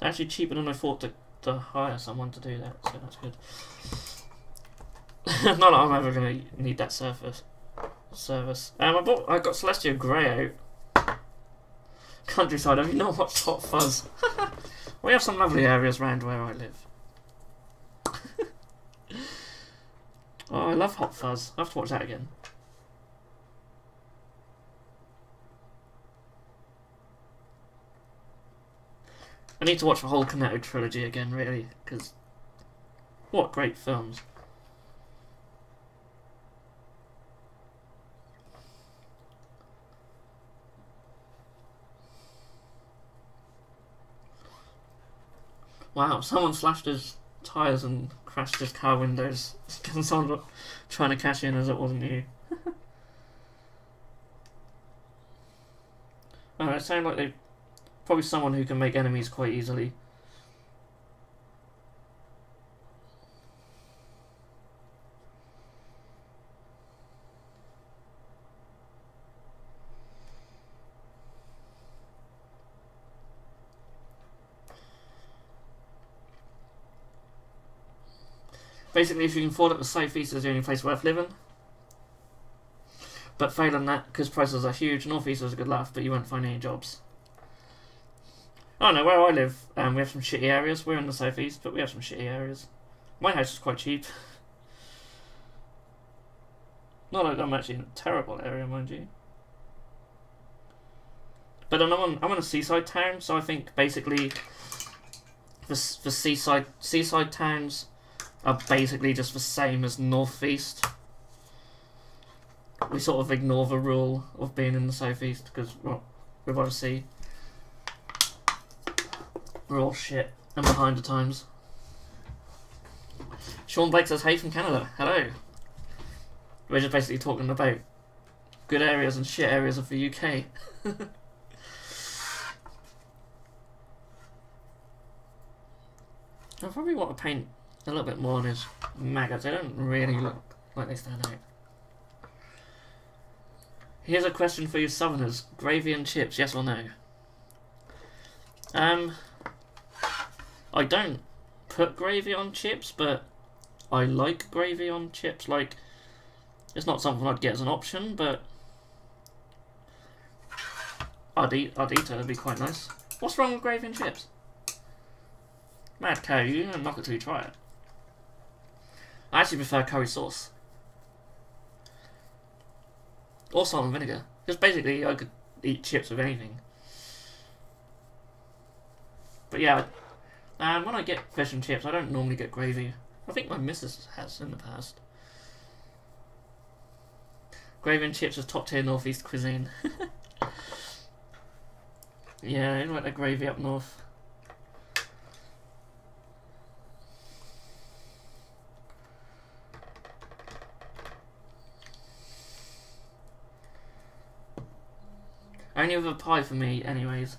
actually cheaper than I thought to hire someone to do that, so that's good. Not that I'm ever going to need that service. I got Celestia Grey out. Countryside, have you not watched Hot Fuzz? We have some lovely areas around where I live. Oh, I love Hot Fuzz. I have to watch that again. I need to watch the whole Cornetto trilogy again, really, because what great films. Wow, someone slashed his tyres and crashed his car windows because someone was trying to cash in as it wasn't you. Oh, it sounds like they probably someone who can make enemies quite easily. Basically, if you can afford it, the southeast is the only place worth living. But failing that, because prices are huge, northeast is a good laugh, but you won't find any jobs. Oh no, where I live, we have some shitty areas. We're in the southeast, but we have some shitty areas. My house is quite cheap. Not like I'm actually in a terrible area, mind you. But I'm on a seaside town, so I think basically the seaside towns are basically just the same as northeast. We sort of ignore the rule of being in the southeast because, well, we're by the sea. We're all shit and behind the times. Sean Blake says, hey from Canada. Hello. We're just basically talking about good areas and shit areas of the UK. I probably want to paint a little bit more on his maggots. They don't really look like they stand out. Here's a question for you southerners. Gravy and chips, yes or no? I don't put gravy on chips, but I like gravy on chips. Like, it's not something I'd get as an option, but I'd eat it. It'd be quite nice. What's wrong with gravy and chips? Mad cow, you don't knock it till you try it. I actually prefer curry sauce. Or salt and vinegar. Because basically I could eat chips with anything. But yeah, when I get fish and chips, I don't normally get gravy. I think my missus has in the past. Gravy and chips is top tier northeast cuisine. Yeah, I like the gravy up north. Only with a pie for me, anyways.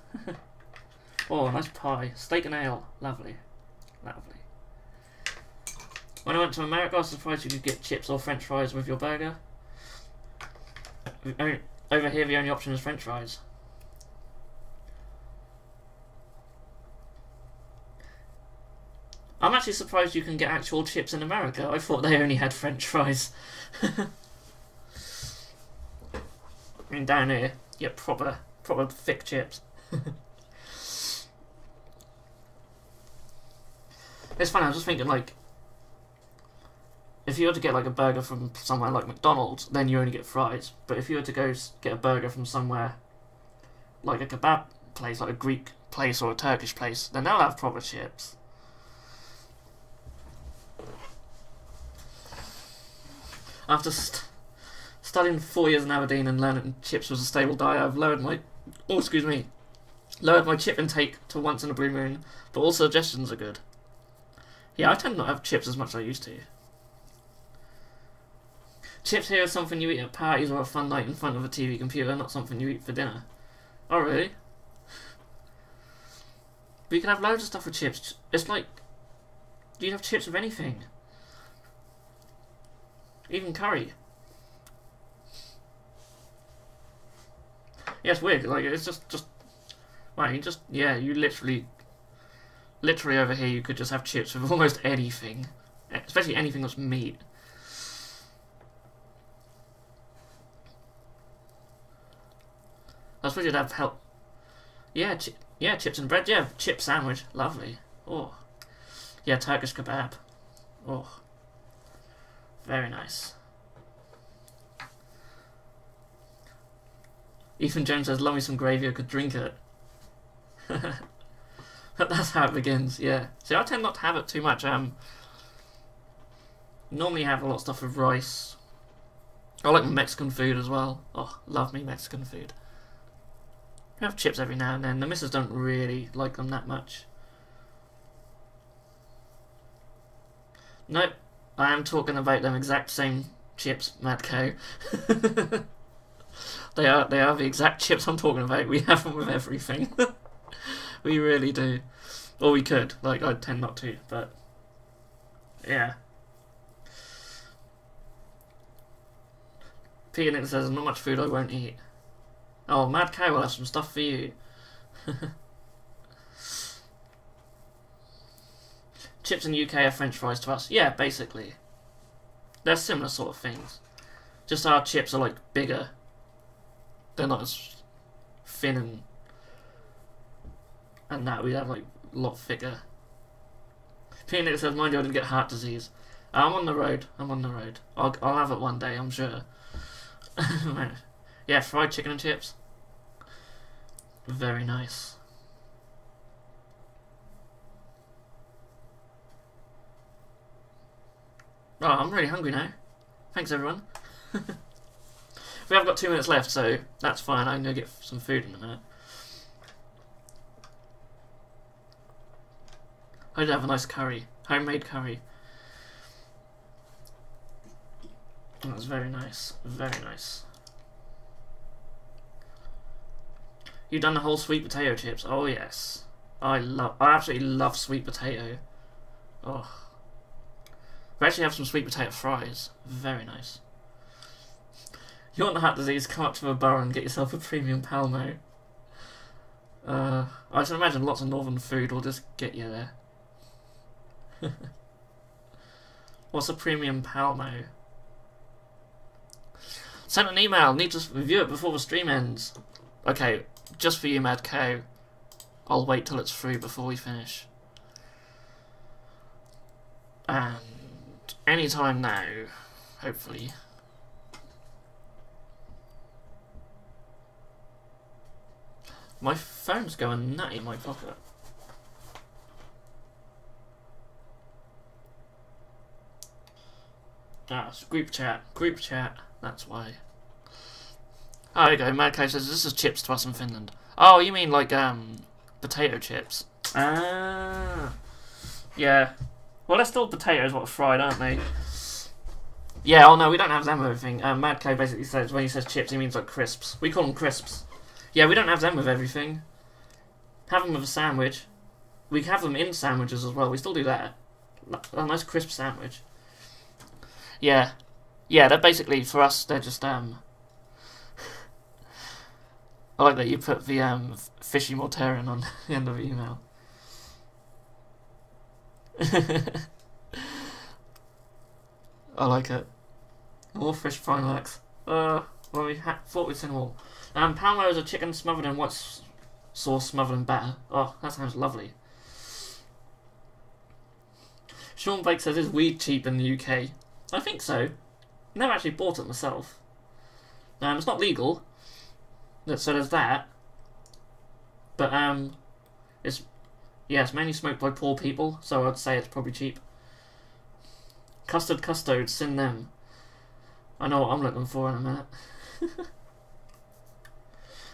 Oh, nice pie. Steak and ale. Lovely. Lovely. When I went to America, I was surprised you could get chips or french fries with your burger. Over here, the only option is French fries. I'm actually surprised you can get actual chips in America. I thought they only had French fries. And down here, you get proper thick chips. It's funny, I was just thinking, like, if you were to get like a burger from somewhere like McDonald's, then you only get fries. But if you were to go get a burger from somewhere like a kebab place, like a Greek place or a Turkish place, then they'll have proper chips. After studying 4 years in Aberdeen and learning chips was a stable diet, I've lowered my chip intake to once in a blue moon, but all suggestions are good. Yeah, I tend not to have chips as much as I used to. Chips here are something you eat at parties or a fun night in front of a TV computer, not something you eat for dinner. Oh, really? But you can have loads of stuff with chips. It's like, you can have chips with anything. Even curry. Yeah, it's weird. Like, it's just... Well, you literally over here, you could just have chips with almost anything. Especially anything that's meat. I suppose you'd have help. Yeah, chips and bread. Yeah, chip sandwich. Lovely. Oh. Yeah, Turkish kebab. Oh. Very nice. Ethan Jones says, love me some gravy, I could drink it. That's how it begins, yeah. See, I tend not to have it too much. Normally have a lot of stuff with rice. I like Mexican food as well. Oh, love me Mexican food. I have chips every now and then. The missus don't really like them that much. Nope, I am talking about them exact same chips, Mad Cow. They are the exact chips I'm talking about. We have them with everything. We really do. Or we could. Like, I tend not to, but... Yeah. Peter Nick says, not much food I won't eat. Oh, Mad Cow will have some stuff for you. Chips in the UK are French fries to us. Yeah, basically. They're similar sort of things. Just our chips are, like, bigger. They're not as thin and that. We have, like, a lot thicker. Peter Nick says, mind you, I didn't get heart disease. I'm on the road. I'll have it one day, I'm sure. Yeah, fried chicken and chips. Very nice. Oh, I'm really hungry now. Thanks, everyone. We have got 2 minutes left, so that's fine. I'm going to get some food in a minute. I did have a nice curry. Homemade curry. That was very nice. Very nice. You done the whole sweet potato chips? Oh yes. I absolutely love sweet potato. Oh. We actually have some sweet potato fries. Very nice. You want the heart disease, come up to the bar and get yourself a premium Palmo. I can imagine lots of northern food will just get you there. What's a premium Palmo? Sent an email, need to review it before the stream ends. Okay, just for you, Mad Cow. I'll wait till it's through before we finish. And any time now, hopefully. My phone's going nutty in my pocket. Ah, it's group chat, that's why. Oh, there you go, Mad Cow says this is chips to us in Finland. Oh, you mean like, potato chips? Ah. Yeah. Well, they're still potatoes, what are fried, aren't they? Yeah, oh no, we don't have them with everything. Mad Cow basically says, when he says chips, he means like crisps. We call them crisps. Yeah, we don't have them with everything. Have them with a sandwich. We have them in sandwiches as well, we still do that. A nice crisp sandwich. Yeah. Yeah, they're basically, for us, they're just, I like that you put the fishy Mortarian on the end of the email. I like it. More fish Primax. Well, we thought we'd seen them all. Palmo is a chicken smothered in white sauce smothered in batter. Oh, that sounds lovely. Sean Blake says, is weed cheap in the UK? I think so. Never actually bought it myself. It's not legal, so there's that. But it's mainly smoked by poor people, so I'd say it's probably cheap. Custard Custodes, send them. I know what I'm looking for in a minute. Of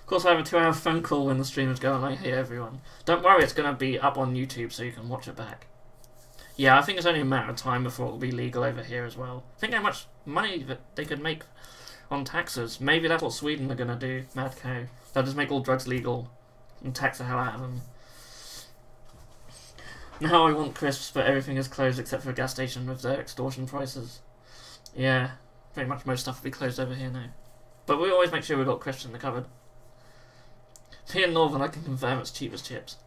course, I have a 2-hour phone call when the stream is going. I hate everyone. Don't worry, it's going to be up on YouTube so you can watch it back. Yeah, I think it's only a matter of time before it will be legal over here as well. Think how much money that they could make on taxes. Maybe that's what Sweden are going to do, Mad Cow. They'll just make all drugs legal and tax the hell out of them. Now I want crisps, but everything is closed except for a gas station with their extortion prices. Yeah, pretty much most stuff will be closed over here now. But we always make sure we've got crisps in the cupboard. Here in Northern, I can confirm it's cheap as chips.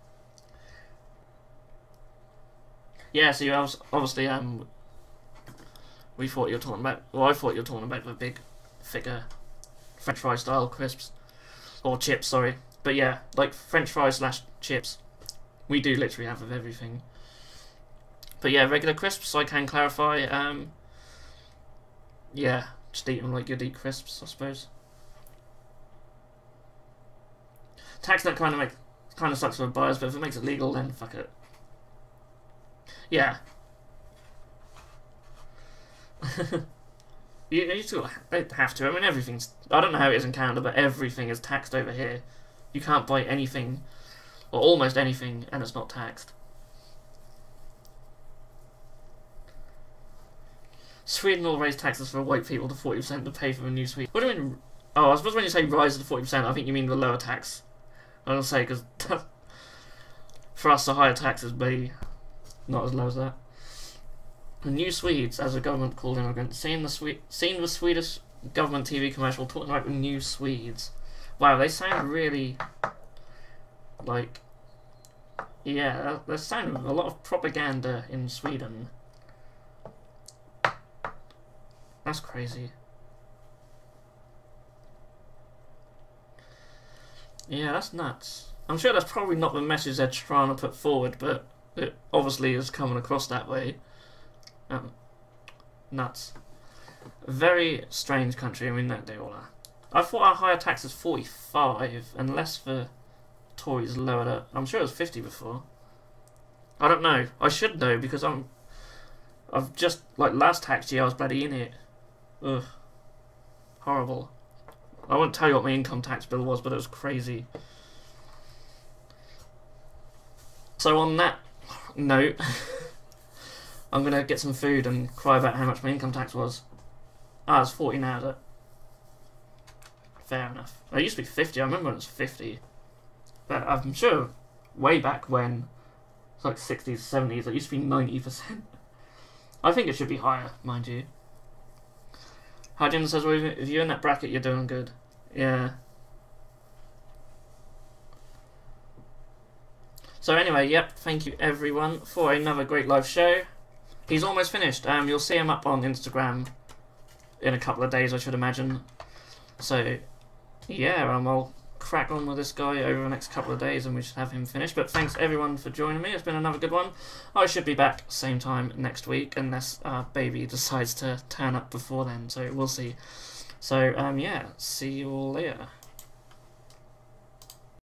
Yeah, so you obviously, we thought you were talking about, well, I thought you were talking about the big, thicker French fry style crisps. Or chips, sorry. But yeah, like French fries / chips. We do literally have of everything. But yeah, regular crisps, I can clarify. Yeah, just eat them like you'd eat crisps, I suppose. Tax that kind of sucks for buyers, but if it makes it legal, then fuck it. Yeah. you still have to. I mean, everything's... I don't know how it is in Canada, but everything is taxed over here. You can't buy anything, or almost anything, and it's not taxed. Sweden will raise taxes for white people to 40% to pay for the new Sweden. What do you mean? Oh, I suppose when you say rise to 40%, I think you mean the lower tax. I don't say, because for us the higher taxes be not as low as that. The new Swedes, as a government called immigrants, seen the Swedish government TV commercial talking about the new Swedes. Wow, they sound really like, yeah, they sound a lot of propaganda in Sweden. That's crazy. Yeah, that's nuts. I'm sure that's probably not the message they're trying to put forward, but it obviously is coming across that way. Nuts. Very strange country. I mean, they all are. I thought our higher tax is 45, unless the Tories lowered it. I'm sure it was 50 before. I don't know. I should know, because I've just, like, last tax year I was bloody in it. Ugh. Horrible. I won't tell you what my income tax bill was, but it was crazy. So on that note, I'm going to get some food and cry about how much my income tax was. It's 40 now, is it? Fair enough. It used to be 50, I remember when it was 50. But I'm sure way back when, it's like 60s, 70s, it used to be 90%. I think it should be higher, mind you. Hajin says, well, if you're in that bracket, you're doing good. Yeah. So anyway, yep, thank you everyone for another great live show. He's almost finished. You'll see him up on Instagram in a couple of days, I should imagine. So, yeah, I'll crack on with this guy over the next couple of days and we should have him finished. But thanks everyone for joining me. It's been another good one. I should be back same time next week unless baby decides to turn up before then. So we'll see. So, yeah, see you all later.